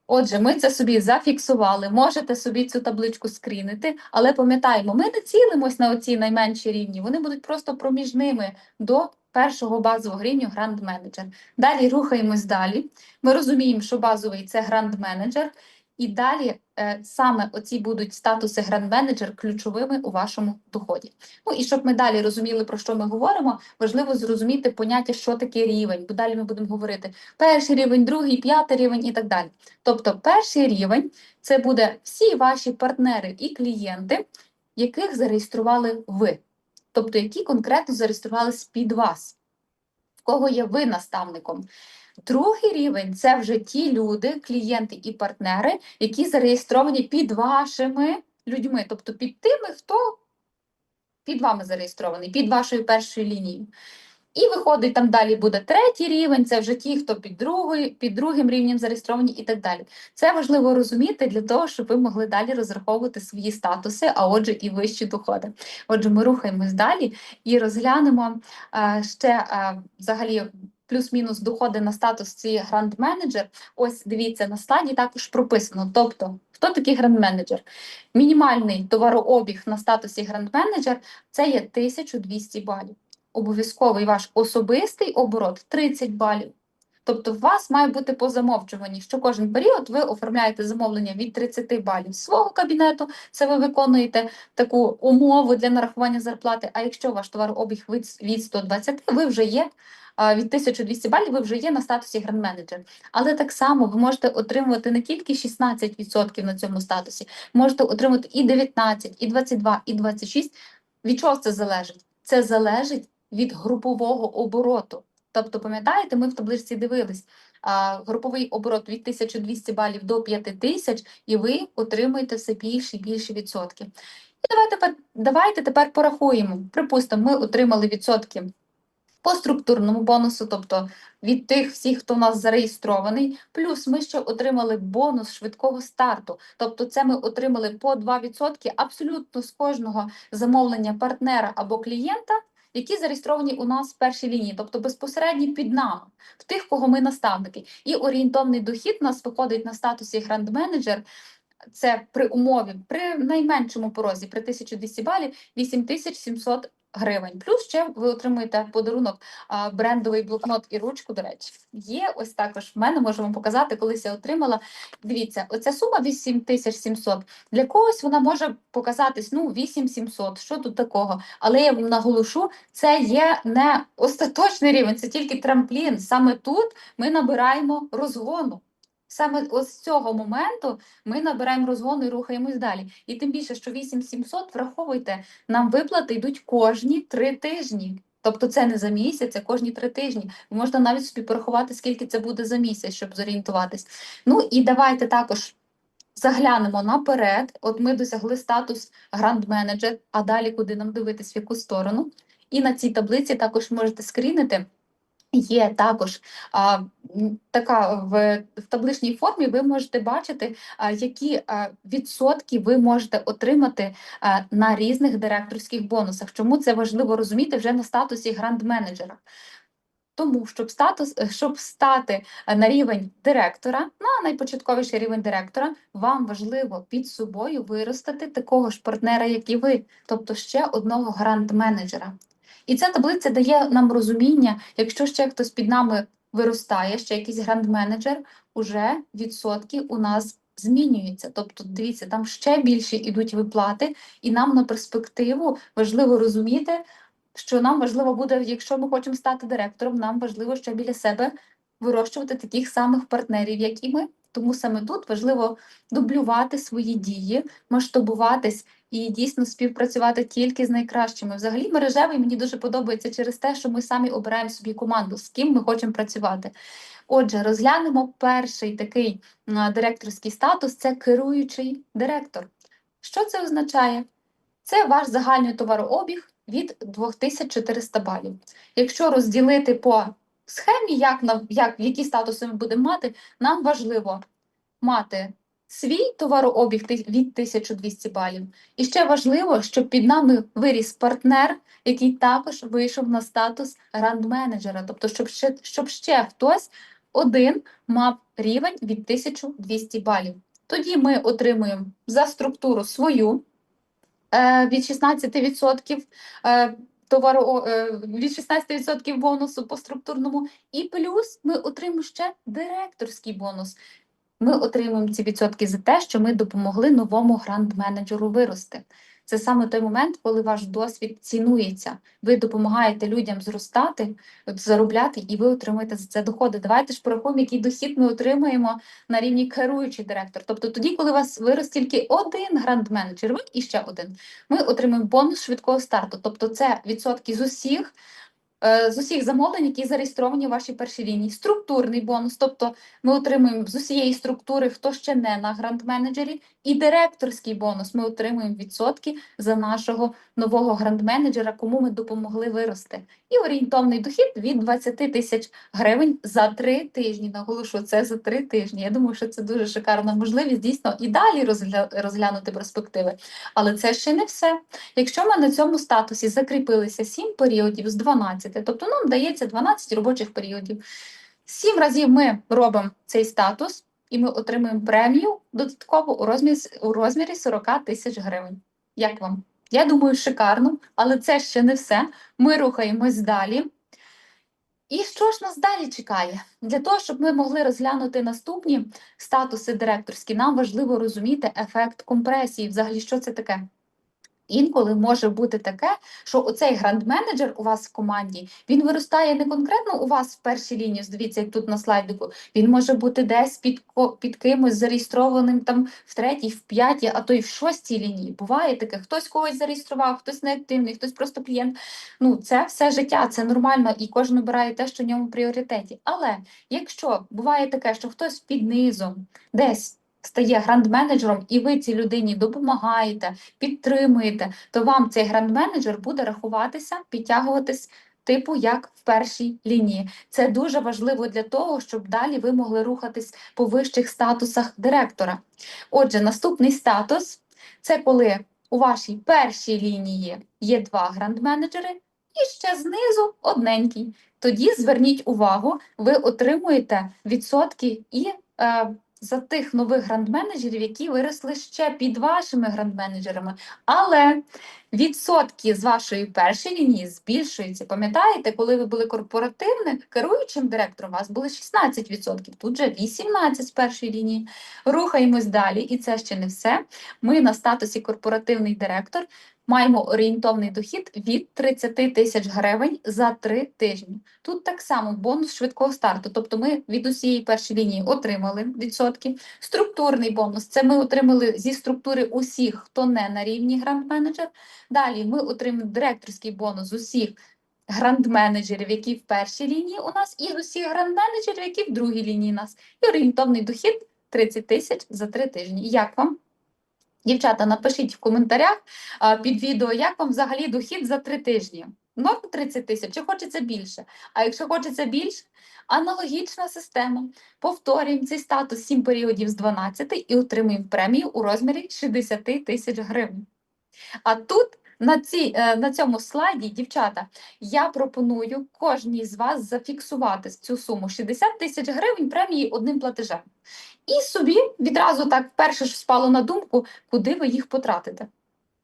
Отже, ми це собі зафіксували, можете собі цю табличку скрінити, але пам'ятаємо, ми не цілимось на оці найменші рівні, вони будуть просто проміжними до першого базового рівня Grand Manager. Далі рухаємось далі. Ми розуміємо, що базовий – це Grand Manager, і далі саме оці будуть статуси Grand Manager ключовими у вашому доході. Ну і щоб ми далі розуміли, про що ми говоримо, важливо зрозуміти поняття, що таке рівень, бо далі ми будемо говорити перший рівень, другий, п'ятий рівень і так далі. Тобто перший рівень – це буде всі ваші партнери і клієнти, яких зареєстрували ви. Тобто, які конкретно зареєструвались під вас, в кого є ви наставником. Другий рівень – це вже ті люди, клієнти і партнери, які зареєстровані під вашими людьми, тобто під тими, хто під вами зареєстрований, під вашою першою лінією. І виходить, там далі буде третій рівень, це вже ті, хто під другим рівнем зареєстровані і так далі. Це важливо розуміти для того, щоб ви могли далі розраховувати свої статуси, а отже і вищі доходи. Отже, ми рухаємось далі і розглянемо ще взагалі плюс-мінус доходи на статус цієї Grand Manager. Ось дивіться, на слайді також прописано. Тобто, хто такий Grand Manager? Мінімальний товарообіг на статусі Grand Manager – це є 1200 балів. Обов'язковий ваш особистий оборот 30 балів. Тобто у вас має бути по замовчуванні, що кожен період ви оформляєте замовлення від 30 балів свого кабінету, це ви виконуєте таку умову для нарахування зарплати, а якщо ваш товарообіг від 120, ви вже є, від 1200 балів ви вже є на статусі Grand Manager. Але так само ви можете отримувати не тільки 16% на цьому статусі, можете отримати і 19, і 22, і 26. Від чого це залежить? Це залежить від групового обороту. Тобто, пам'ятаєте, ми в табличці дивились, груповий оборот від 1200 балів до 5000, і ви отримуєте все більше і більше відсотків. І давайте тепер порахуємо. Припустимо, ми отримали відсотки по структурному бонусу, тобто від тих всіх, хто у нас зареєстрований, плюс ми ще отримали бонус швидкого старту, тобто це ми отримали по 2% абсолютно з кожного замовлення партнера або клієнта, які зареєстровані у нас в першій лінії, тобто безпосередньо під нами, в тих, кого ми наставники. І орієнтовний дохід у нас виходить на статусі Grand Manager, це при умові, при найменшому порозі, при 1200 балів, 8700 гривень. Плюс ще ви отримуєте подарунок брендовий блокнот і ручку, до речі. Є ось також в мене, можу вам показати, колись я отримала. Дивіться, оця сума 8700, для когось вона може показатись, 8700, що тут такого? Але я вам наголошу, це є не остаточний рівень, це тільки трамплін. Саме тут ми набираємо розгону. Саме ось з цього моменту ми набираємо розгону і рухаємось далі. І тим більше, що 8700, враховуйте, нам виплати йдуть кожні 3 тижні. Тобто це не за місяць, це кожні 3 тижні. Можна навіть собі порахувати, скільки це буде за місяць, щоб зорієнтуватись. Ну і давайте також заглянемо наперед. От ми досягли статус Grand Manager, а далі куди нам дивитись, в яку сторону. І на цій таблиці також можете скрінити. Є також в табличній формі ви можете бачити, які відсотки ви можете отримати на різних директорських бонусах. Чому це важливо розуміти вже на статусі гранд-менеджера? Тому, щоб стати на рівень директора, на найпочатковіший рівень директора, вам важливо під собою виростити такого ж партнера, як і ви, тобто ще одного гранд-менеджера. І ця таблиця дає нам розуміння, якщо ще хтось під нами виростає, ще якийсь гранд-менеджер, уже відсотки у нас змінюються. Тобто, дивіться, там ще більше йдуть виплати, і нам на перспективу важливо розуміти, що нам важливо буде, якщо ми хочемо стати директором, нам важливо ще біля себе вирощувати таких самих партнерів, як і ми. Тому саме тут важливо дублювати свої дії, масштабуватись і дійсно співпрацювати тільки з найкращими. Взагалі мережевий мені дуже подобається через те, що ми самі обираємо собі команду, з ким ми хочемо працювати. Отже, розглянемо перший такий директорський статус – це керуючий директор. Що це означає? Це ваш загальний товарообіг від 2400 балів. Якщо розділити по схемі, які статуси ми будемо мати, нам важливо мати свій товарообіг від 1200 балів. І ще важливо, щоб під нами виріс партнер, який також вийшов на статус гранд-менеджера. Тобто, щоб ще хтось один мав рівень від 1200 балів. Тоді ми отримуємо за структуру свою від 16% від 16% бонусу по структурному, і плюс ми отримуємо ще директорський бонус. Ми отримуємо ці відсотки за те, що ми допомогли новому гранд-менеджеру вирости. Це саме той момент, коли ваш досвід цінується. Ви допомагаєте людям зростати, заробляти, і ви отримуєте за це доходи. Давайте ж порахуємо, який дохід ми отримаємо на рівні керуючий директор. Тобто тоді, коли у вас вирос тільки один гранд-менеджер, ви і ще один, ми отримаємо бонус швидкого старту. Тобто це відсотки з усіх замовлень, які зареєстровані у вашій першій лінії. Структурний бонус, тобто ми отримуємо з усієї структури, хто ще не на гранд-менеджері, і директорський бонус. Ми отримуємо відсотки за нашого нового гранд-менеджера, кому ми допомогли вирости. І орієнтовний дохід від 20 тисяч гривень за 3 тижні. Наголошую, це за 3 тижні. Я думаю, що це дуже шикарна можливість дійсно і далі розглянути перспективи. Але це ще не все. Якщо ми на цьому статусі закріпилися 7 періодів з 12, тобто нам дається 12 робочих періодів, 7 разів ми робимо цей статус, і ми отримуємо премію додатково у розмірі 40 тисяч гривень. Як вам? Я думаю, шикарно, але це ще не все. Ми рухаємось далі. І що ж нас далі чекає? Для того, щоб ми могли розглянути наступні статуси директорські, нам важливо розуміти ефект компресії. Взагалі, що це таке? Інколи може бути таке, що оцей гранд-менеджер у вас в команді, він виростає не конкретно у вас в першій лінії, дивіться, як тут на слайдику, він може бути десь під кимось зареєстрованим там в третій, в п'ятій, а то й в шостій лінії. Буває таке, хтось когось зареєстрував, хтось неактивний, хтось просто клієнт. Ну, це все життя, це нормально, і кожен обирає те, що в ньому в пріоритеті. Але якщо буває таке, що хтось під низом десь стає гранд-менеджером, і ви цій людині допомагаєте, підтримуєте, то вам цей гранд-менеджер буде рахуватися, підтягуватись типу як в першій лінії. Це дуже важливо для того, щоб далі ви могли рухатись по вищих статусах директора. Отже, наступний статус – це коли у вашій першій лінії є 2 гранд-менеджери і ще знизу одненький. Тоді зверніть увагу, ви отримуєте відсотки і за тих нових гранд-менеджерів, які виросли ще під вашими гранд-менеджерами. Але відсотки з вашої першої лінії збільшуються. Пам'ятаєте, коли ви були корпоративним керуючим директором, у вас було 16%, тут же 18% з першої лінії. Рухаємось далі, і це ще не все. Ми на статусі корпоративний директор маємо орієнтовний дохід від 30 тисяч гривень за 3 тижні. Тут так само бонус швидкого старту, тобто ми від усієї першої лінії отримали відсотки. Структурний бонус – це ми отримали зі структури усіх, хто не на рівні гранд-менеджер. Далі ми отримали директорський бонус з усіх гранд-менеджерів, які в першій лінії у нас, і з усіх гранд-менеджерів, які в другій лінії у нас. І орієнтовний дохід 30 тисяч за 3 тижні. Як вам? Дівчата, напишіть в коментарях під відео, як вам взагалі дохід за 3 тижні. Норм 30 тисяч, чи хочеться більше? А якщо хочеться більше, аналогічна система. Повторюємо цей статус 7 періодів з 12 і отримуємо премію у розмірі 60 тисяч гривень. А тут на цьому слайді, дівчата, я пропоную кожній з вас зафіксувати цю суму 60 тисяч гривень премії одним платежем. І собі відразу так перше ж спало на думку, куди ви їх потратите.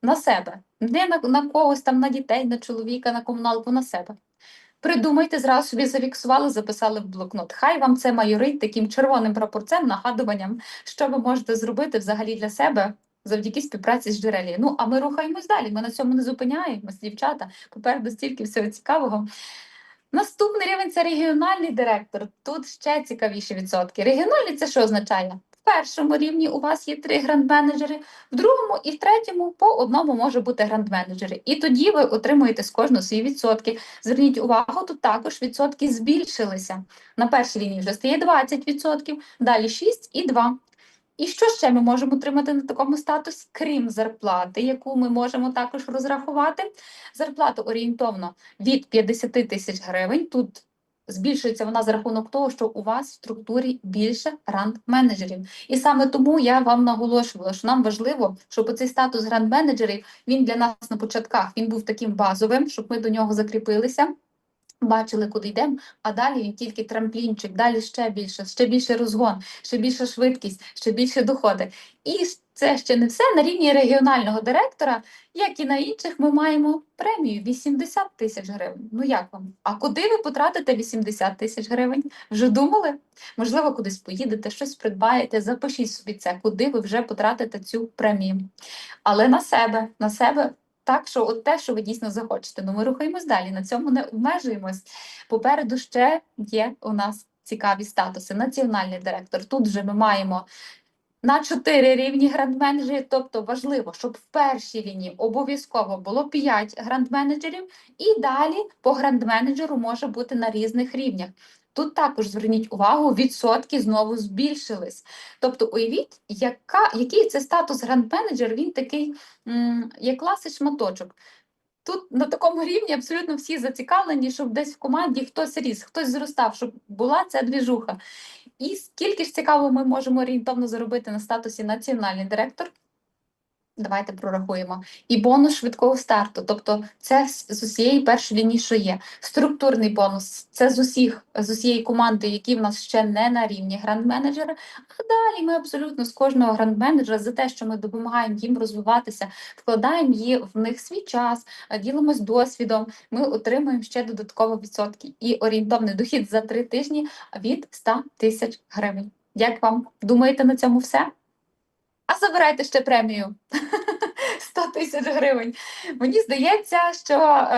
На себе. Не на когось там, на дітей, на чоловіка, на комуналку, на себе. Придумайте, зразу собі зафіксували, записали в блокнот. Хай вам це майорить таким червоним прапорцем, нагадуванням, що ви можете зробити взагалі для себе завдяки співпраці з Джерелією. Ну, а ми рухаємось далі, ми на цьому не зупиняємось, дівчата. Попереду стільки всього цікавого. Наступний рівень – це регіональний директор. Тут ще цікавіші відсотки. Регіональний – це що означає? В першому рівні у вас є 3 гранд-менеджери, в другому і в третьому по одному може бути гранд-менеджери. І тоді ви отримуєте з кожного свої відсотки. Зверніть увагу, тут також відсотки збільшилися. На першій лінії вже стає 20%, далі 6 і 2. І що ще ми можемо отримати на такому статусі, крім зарплати, яку ми можемо також розрахувати? Зарплата орієнтовно від 50 тисяч гривень. Тут збільшується вона за рахунок того, що у вас в структурі більше гранд-менеджерів. І саме тому я вам наголошувала, що нам важливо, щоб цей статус гранд-менеджерів, він для нас на початках він був таким базовим, щоб ми до нього закріпилися. бачили, куди йдемо, а далі він тільки трамплінчик, далі ще більше розгон, ще більша швидкість, ще більше доходи. І це ще не все. На рівні регіонального директора, як і на інших, ми маємо премію 80 тисяч гривень. Ну як вам? А куди ви потратите 80 тисяч гривень? Вже думали? Можливо, кудись поїдете, щось придбаєте, запишіть собі це, куди ви вже потратите цю премію. Але на себе так, що от те, що ви дійсно захочете. Ну, ми рухаємось далі, на цьому не обмежуємось. Попереду ще є у нас цікаві статуси. Національний директор. Тут вже ми маємо на 4 рівні гранд-менеджерів, тобто важливо, щоб в першій лінії обов'язково було 5 гранд-менеджерів, і далі по гранд-менеджеру може бути на різних рівнях. Тут також зверніть увагу, відсотки знову збільшились. Тобто уявіть, який це статус гранд-менеджер, він такий, як ласий шматочок. Тут на такому рівні абсолютно всі зацікавлені, щоб десь в команді хтось ріс, хтось зростав, щоб була ця двіжуха. І скільки ж цікаво ми можемо орієнтовно заробити на статусі національний директор? Давайте прорахуємо. І бонус швидкого старту, тобто це з усієї першої лінії, що є. Структурний бонус – це з усієї команди, які в нас ще не на рівні гранд-менеджера. А далі ми абсолютно з кожного гранд-менеджера за те, що ми допомагаємо їм розвиватися, вкладаємо в них свій час, ділимось досвідом, ми отримуємо ще додатково відсотки. І орієнтовний дохід за 3 тижні від 100 тисяч гривень. Як вам? Думаєте, на цьому все? А забирайте ще премію 100 тисяч гривень. Мені здається, що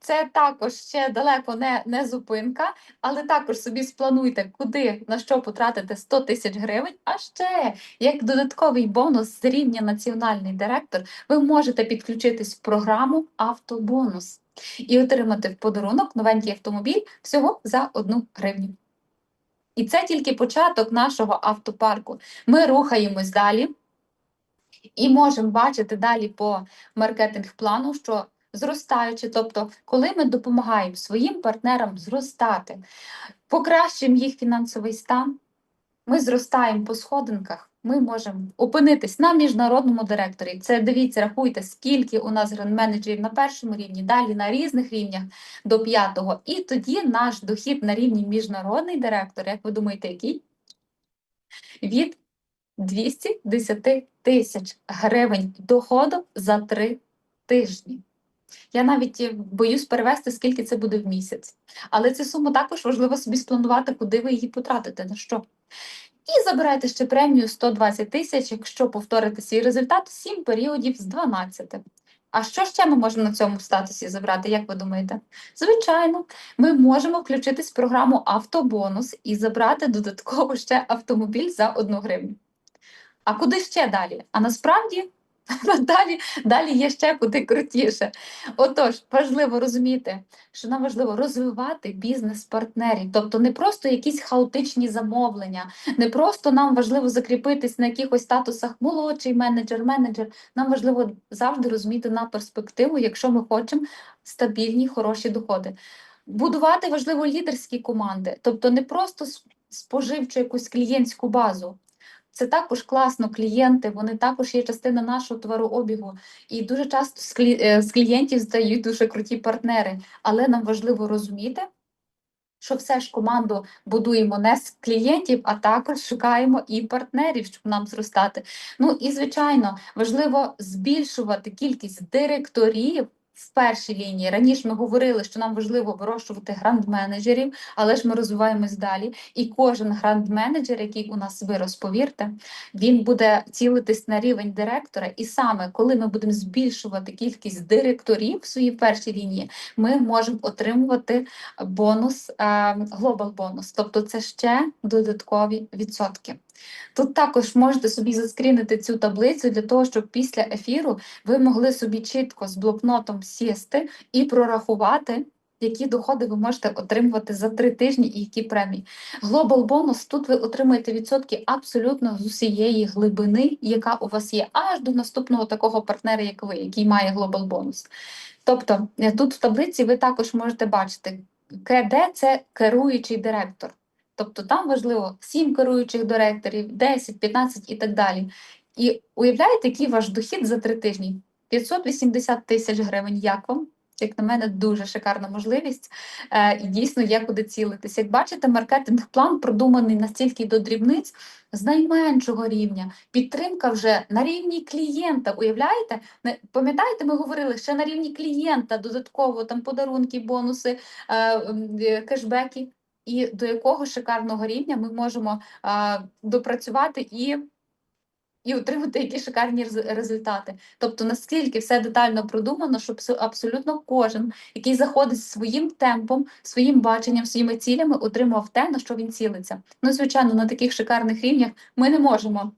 це також ще далеко не зупинка, але також собі сплануйте, куди, на що потратити 100 тисяч гривень. А ще, як додатковий бонус з рівня національний директор, ви можете підключитись в програму «Автобонус» і отримати в подарунок новенький автомобіль всього за 1 гривню. І це тільки початок нашого автопарку. Ми рухаємось далі і можемо бачити далі по маркетинг-плану, що зростаючи, тобто коли ми допомагаємо своїм партнерам зростати, покращуємо їх фінансовий стан, ми зростаємо по сходинках, ми можемо опинитись на міжнародному директорі. Це, дивіться, рахуйте, скільки у нас гранд-менеджерів на першому рівні, далі на різних рівнях до 5-го. І тоді наш дохід на рівні міжнародний директор, як ви думаєте, який? Від 210 тисяч гривень доходу за 3 тижні. Я навіть боюсь перевести, скільки це буде в місяць. Але цю суму також важливо собі спланувати, куди ви її потратите, на що. І забирайте ще премію 120 тисяч, якщо повторите свій результат 7 періодів з 12. А що ще ми можемо на цьому статусі забрати, як ви думаєте? Звичайно, ми можемо включитись в програму «Автобонус» і забрати додатково ще автомобіль за 1 гривню. А куди ще далі? А насправді далі є ще куди крутіше. Отож, важливо розуміти, що нам важливо розвивати бізнес-партнерів, тобто не просто якісь хаотичні замовлення, не просто нам важливо закріпитись на якихось статусах молодший менеджер, нам важливо завжди розуміти на перспективу, якщо ми хочемо стабільні, хороші доходи. Будувати важливо лідерські команди, тобто не просто споживчу якусь клієнтську базу. Це також класно клієнти, вони також є частина нашого товарообігу. І дуже часто з клієнтів стають дуже круті партнери. Але нам важливо розуміти, що все ж команду будуємо не з клієнтів, а також шукаємо і партнерів, щоб нам зростати. Ну і, звичайно, важливо збільшувати кількість директорів в першій лінії. Раніше ми говорили, що нам важливо вирощувати гранд-менеджерів, але ж ми розвиваємось далі. І кожен гранд-менеджер, який у нас вирос, повірте, він буде цілитись на рівень директора. І саме коли ми будемо збільшувати кількість директорів в своїй першій лінії, ми можемо отримувати бонус, глобал бонус, тобто це ще додаткові відсотки. Тут також можете собі заскрінити цю таблицю для того, щоб після ефіру ви могли собі чітко з блокнотом сісти і прорахувати, які доходи ви можете отримувати за 3 тижні і які премії. Глобал бонус, тут ви отримуєте відсотки абсолютно з усієї глибини, яка у вас є, аж до наступного такого партнера, як ви, який має глобал бонус. Тобто тут в таблиці ви також можете бачити, КД – це керуючий директор. Тобто там важливо 7 керуючих директорів, 10, 15 і так далі. І уявляєте, який ваш дохід за 3 тижні? 580 тисяч гривень. Як вам? Як на мене, дуже шикарна можливість, і дійсно є куди цілитись. Як бачите, маркетинг-план продуманий настільки до дрібниць з найменшого рівня. Підтримка вже на рівні клієнта. Уявляєте? Пам'ятаєте, ми говорили, ще на рівні клієнта додатково там подарунки, бонуси, кешбеки. І до якого шикарного рівня ми можемо допрацювати і отримати які шикарні результати. Тобто, наскільки все детально продумано, щоб абсолютно кожен, який заходить своїм темпом, своїм баченням, своїми цілями, отримав те, на що він цілиться. Ну, звичайно, на таких шикарних рівнях ми не можемо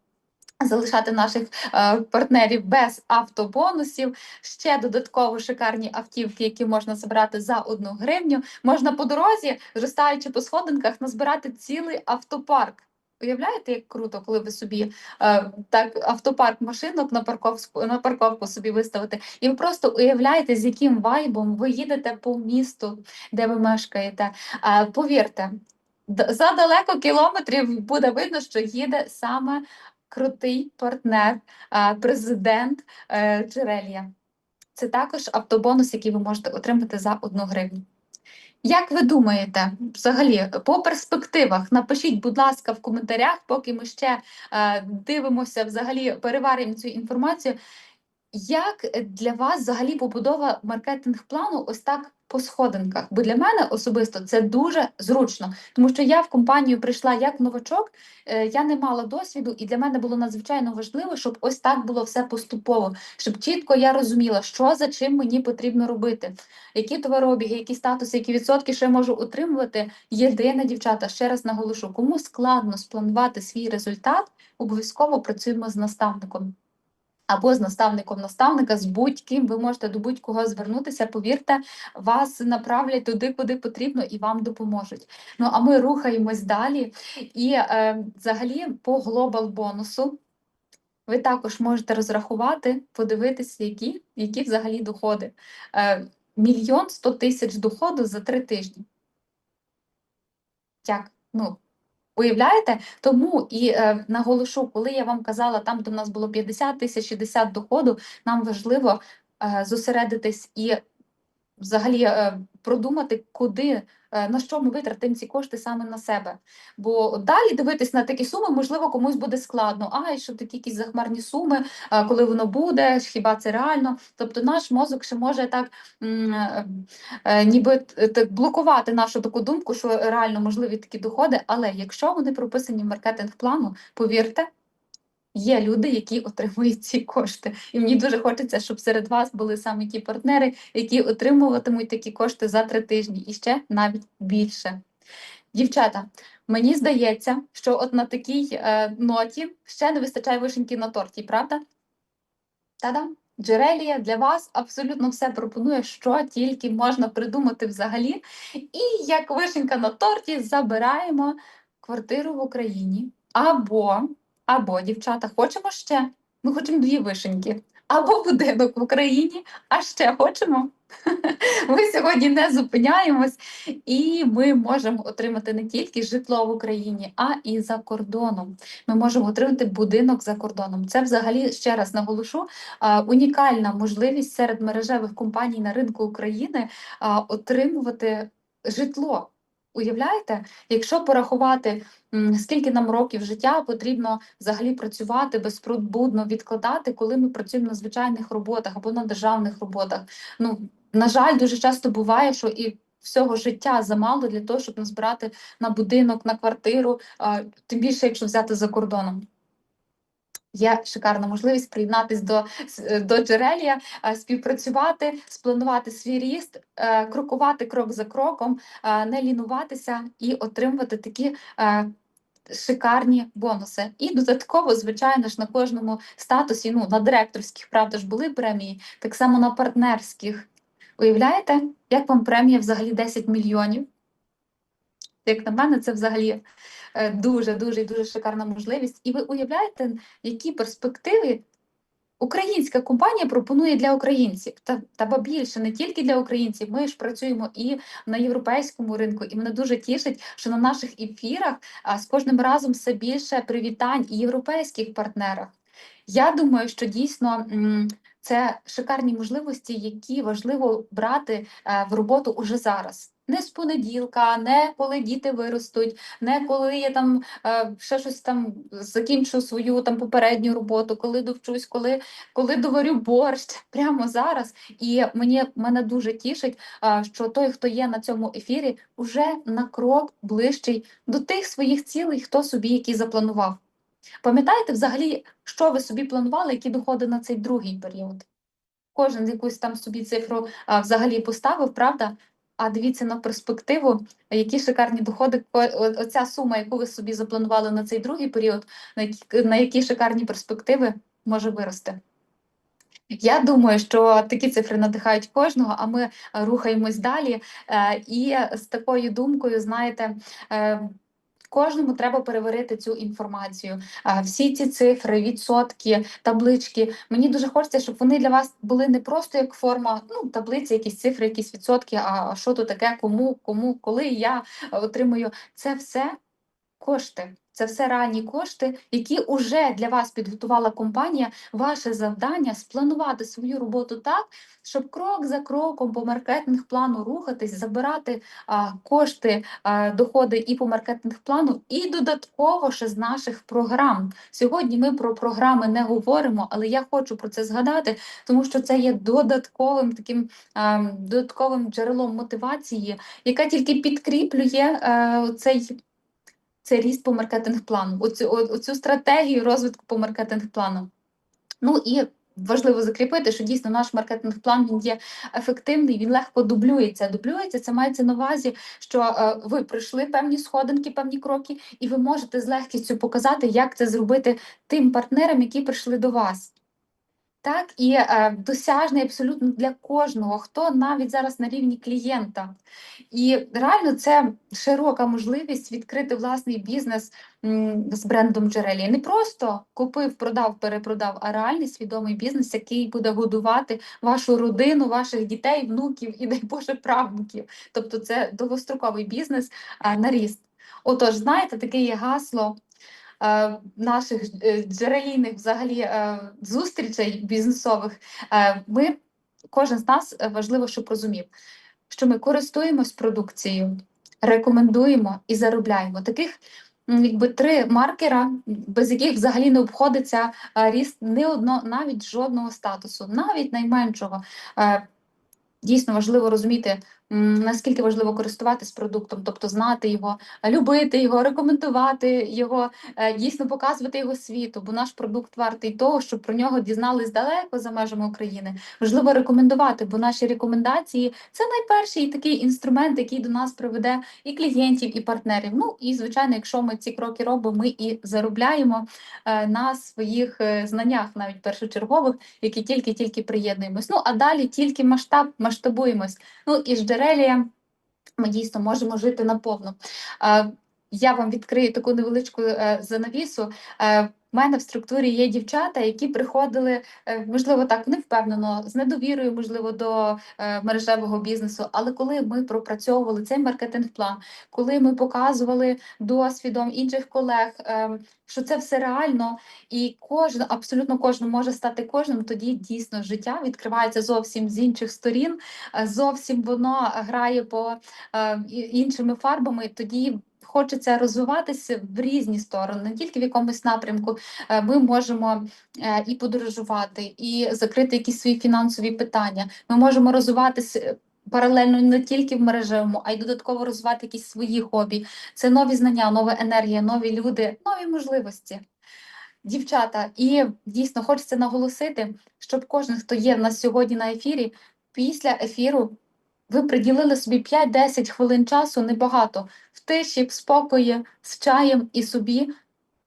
залишати наших партнерів без автобонусів, ще додатково шикарні автівки, які можна забрати за 1 гривню. Можна по дорозі, зростаючи по сходинках, назбирати цілий автопарк. Уявляєте, як круто, коли ви собі так автопарк машинок на парковку собі виставите, і ви просто уявляєте, з яким вайбом ви їдете по місту, де ви мешкаєте. Повірте, за далеко кілометрів буде видно, що їде саме крутий партнер, президент Джерелія. Це також автобонус, який ви можете отримати за 1 гривню. Як ви думаєте, взагалі, по перспективах, напишіть, будь ласка, в коментарях, поки ми ще дивимося, взагалі переварюємо цю інформацію, як для вас взагалі побудова маркетинг-плану ось так по сходинках? Бо для мене особисто це дуже зручно, тому що я в компанію прийшла як новачок, я не мала досвіду, і для мене було надзвичайно важливо, щоб ось так було все поступово, щоб чітко я розуміла, що за чим мені потрібно робити, які товарообіги, які статуси, які відсотки ще можу отримувати. Єдине, дівчата, ще раз наголошу, кому складно спланувати свій результат, обов'язково працюємо з наставником. Або з наставником наставника, з будь-ким, ви можете до будь-кого звернутися, повірте, вас направлять туди, куди потрібно, і вам допоможуть. Ну, а ми рухаємось далі. І взагалі по глобал бонусу ви також можете розрахувати, подивитися, які взагалі доходи. 1 100 000 доходу за 3 тижні. Як? Ну, уявляєте? Тому і наголошу, коли я вам казала, там, де в нас було 50 тисяч, 60 доходу, нам важливо зосередитись і взагалі продумати, куди, на що ми витратимо ці кошти саме на себе. Бо далі дивитись на такі суми, можливо, комусь буде складно. Ай, що такі якісь захмарні суми, коли воно буде, хіба це реально? Тобто наш мозок ще може так ніби так блокувати нашу таку думку, що реально можливі такі доходи, але якщо вони прописані в маркетинг-плану, повірте, є люди, які отримують ці кошти. І мені дуже хочеться, щоб серед вас були саме ті партнери, які отримуватимуть такі кошти за 3 тижні і ще навіть більше. Дівчата, мені здається, що от на такій ноті ще не вистачає вишеньки на торті, правда? Та-дам! Джерелія для вас абсолютно все пропонує, що тільки можна придумати взагалі. І як вишенька на торті забираємо квартиру в Україні. Або, дівчата, хочемо ще? Ми хочемо 2 вишеньки. Або будинок в Україні, а ще хочемо. Ми сьогодні не зупиняємось, і ми можемо отримати не тільки житло в Україні, а і за кордоном. Ми можемо отримати будинок за кордоном. Це взагалі, ще раз наголошу, унікальна можливість серед мережевих компаній на ринку України отримувати житло. Уявляєте, якщо порахувати, скільки нам років життя потрібно взагалі працювати, безпробудно відкладати, коли ми працюємо на звичайних роботах або на державних роботах. Ну, на жаль, дуже часто буває, що і всього життя замало для того, щоб назбирати на будинок, на квартиру, тим більше, якщо взяти за кордоном. Є шикарна можливість приєднатися до Джерелія, співпрацювати, спланувати свій ріст, крокувати крок за кроком, не лінуватися і отримувати такі шикарні бонуси. І додатково, звичайно ж, на кожному статусі, ну, на директорських, правда ж, були премії, так само на партнерських. Уявляєте, як вам премія взагалі 10 мільйонів? Як на мене, це взагалі дуже-дуже і дуже шикарна можливість. І ви уявляєте, які перспективи українська компанія пропонує для українців? Та ба більше, не тільки для українців, ми ж працюємо і на європейському ринку, і мене дуже тішить, що на наших ефірах з кожним разом все більше привітань і європейських партнерах. Я думаю, що дійсно це шикарні можливості, які важливо брати в роботу уже зараз. Не з понеділка, не коли діти виростуть, не коли я там ще щось там закінчу свою там попередню роботу, коли довчусь, коли доварю борщ прямо зараз. І мене дуже тішить, що той, хто є на цьому ефірі, вже на крок ближчий до тих своїх цілей, хто собі які запланував. Пам'ятаєте взагалі, що ви собі планували, які доходи на цей другий період? Кожен якусь там собі цифру взагалі поставив, правда? А дивіться на перспективу, які шикарні доходи, оця сума, яку ви собі запланували на цей другий період, на які шикарні перспективи може вирости. Я думаю, що такі цифри надихають кожного, а ми рухаємось далі. І з такою думкою, знаєте, кожному треба переварити цю інформацію. Всі ці цифри, відсотки, таблички. Мені дуже хочеться, щоб вони для вас були не просто як форма, ну, таблиці, якісь цифри, якісь відсотки, а що то таке, кому, коли я отримую. Це все кошти. Це все реальні кошти, які вже для вас підготувала компанія. Ваше завдання спланувати свою роботу так, щоб крок за кроком по маркетинг-плану рухатись, забирати кошти, доходи і по маркетинг-плану, і додатково ще з наших програм. Сьогодні ми про програми не говоримо, але я хочу про це згадати, тому що це є додатковим джерелом мотивації, яка тільки підкріплює цей ріст по маркетинг-плану, оцю стратегію розвитку по маркетинг-плану. Ну і важливо закріпити, що дійсно наш маркетинг-план він є ефективний, він легко дублюється. Дублюється, це мається на увазі, що ви пройшли певні сходинки, певні кроки, і ви можете з легкістю показати, як це зробити тим партнерам, які прийшли до вас. Так, і досяжний абсолютно для кожного, хто навіть зараз на рівні клієнта. І реально це широка можливість відкрити власний бізнес з брендом Джерелія. Не просто купив, продав, перепродав, а реальний свідомий бізнес, який буде годувати вашу родину, ваших дітей, внуків і, дай Боже, правнуків. Тобто це довгостроковий бізнес на ріст. Отож, знаєте, таке є гасло наших джерелійних взагалі зустрічей бізнесових, кожен з нас важливо, щоб розумів, що ми користуємось продукцією, рекомендуємо і заробляємо. Таких якби 3 маркера, без яких взагалі не обходиться ріст навіть жодного статусу, навіть найменшого. Дійсно важливо розуміти, наскільки важливо користуватись продуктом, тобто знати його, любити його, рекомендувати його, дійсно показувати його світу, бо наш продукт вартий того, щоб про нього дізнались далеко за межами України. Важливо рекомендувати, бо наші рекомендації – це найперший такий інструмент, який до нас приведе і клієнтів, і партнерів. Ну і, звичайно, якщо ми ці кроки робимо, ми і заробляємо на своїх знаннях, навіть першочергових, які тільки приєднуємось. Ну, а далі тільки масштабуємось. Ну, і з Джерелія ми дійсно можемо жити наповну. Я вам відкрию таку невеличку занавісу. У мене в структурі є дівчата, які приходили, можливо, так невпевнено, з недовірою, можливо, до мережевого бізнесу. Але коли ми пропрацьовували цей маркетинг-план, коли ми показували досвідом інших колег, що це все реально, і абсолютно кожен може стати кожним, тоді дійсно життя відкривається зовсім з інших сторін, зовсім воно грає по іншими фарбами, тоді хочеться розвиватися в різні сторони, не тільки в якомусь напрямку. Ми можемо і подорожувати, і закрити якісь свої фінансові питання. Ми можемо розвиватися паралельно не тільки в мережевому, а й додатково розвивати якісь свої хобі. Це нові знання, нова енергія, нові люди, нові можливості. Дівчата, і дійсно хочеться наголосити, щоб кожен, хто є в нас сьогодні на ефірі, після ефіру ви приділили собі 5-10 хвилин часу, небагато, в тиші, в спокої, з чаєм і собі.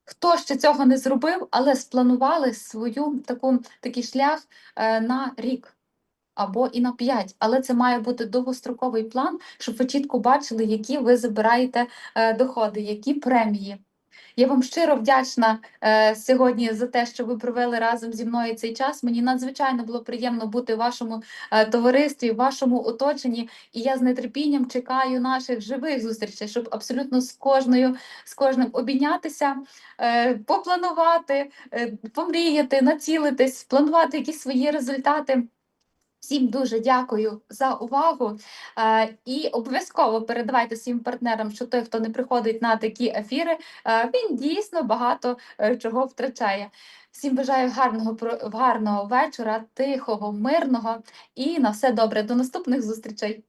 Хто ще цього не зробив, але спланували такий шлях на рік або і на 5. Але це має бути довгостроковий план, щоб ви чітко бачили, які ви забираєте доходи, які премії. Я вам щиро вдячна сьогодні за те, що ви провели разом зі мною цей час. Мені надзвичайно було приємно бути в вашому товаристві, в вашому оточенні. І я з нетерпінням чекаю наших живих зустрічей, щоб абсолютно з кожним обійнятися, попланувати, помріяти, націлитись, планувати якісь свої результати. Всім дуже дякую за увагу. І обов'язково передавайте своїм партнерам, що той, хто не приходить на такі ефіри, він дійсно багато чого втрачає. Всім бажаю гарного вечора, тихого, мирного і на все добре. До наступних зустрічей.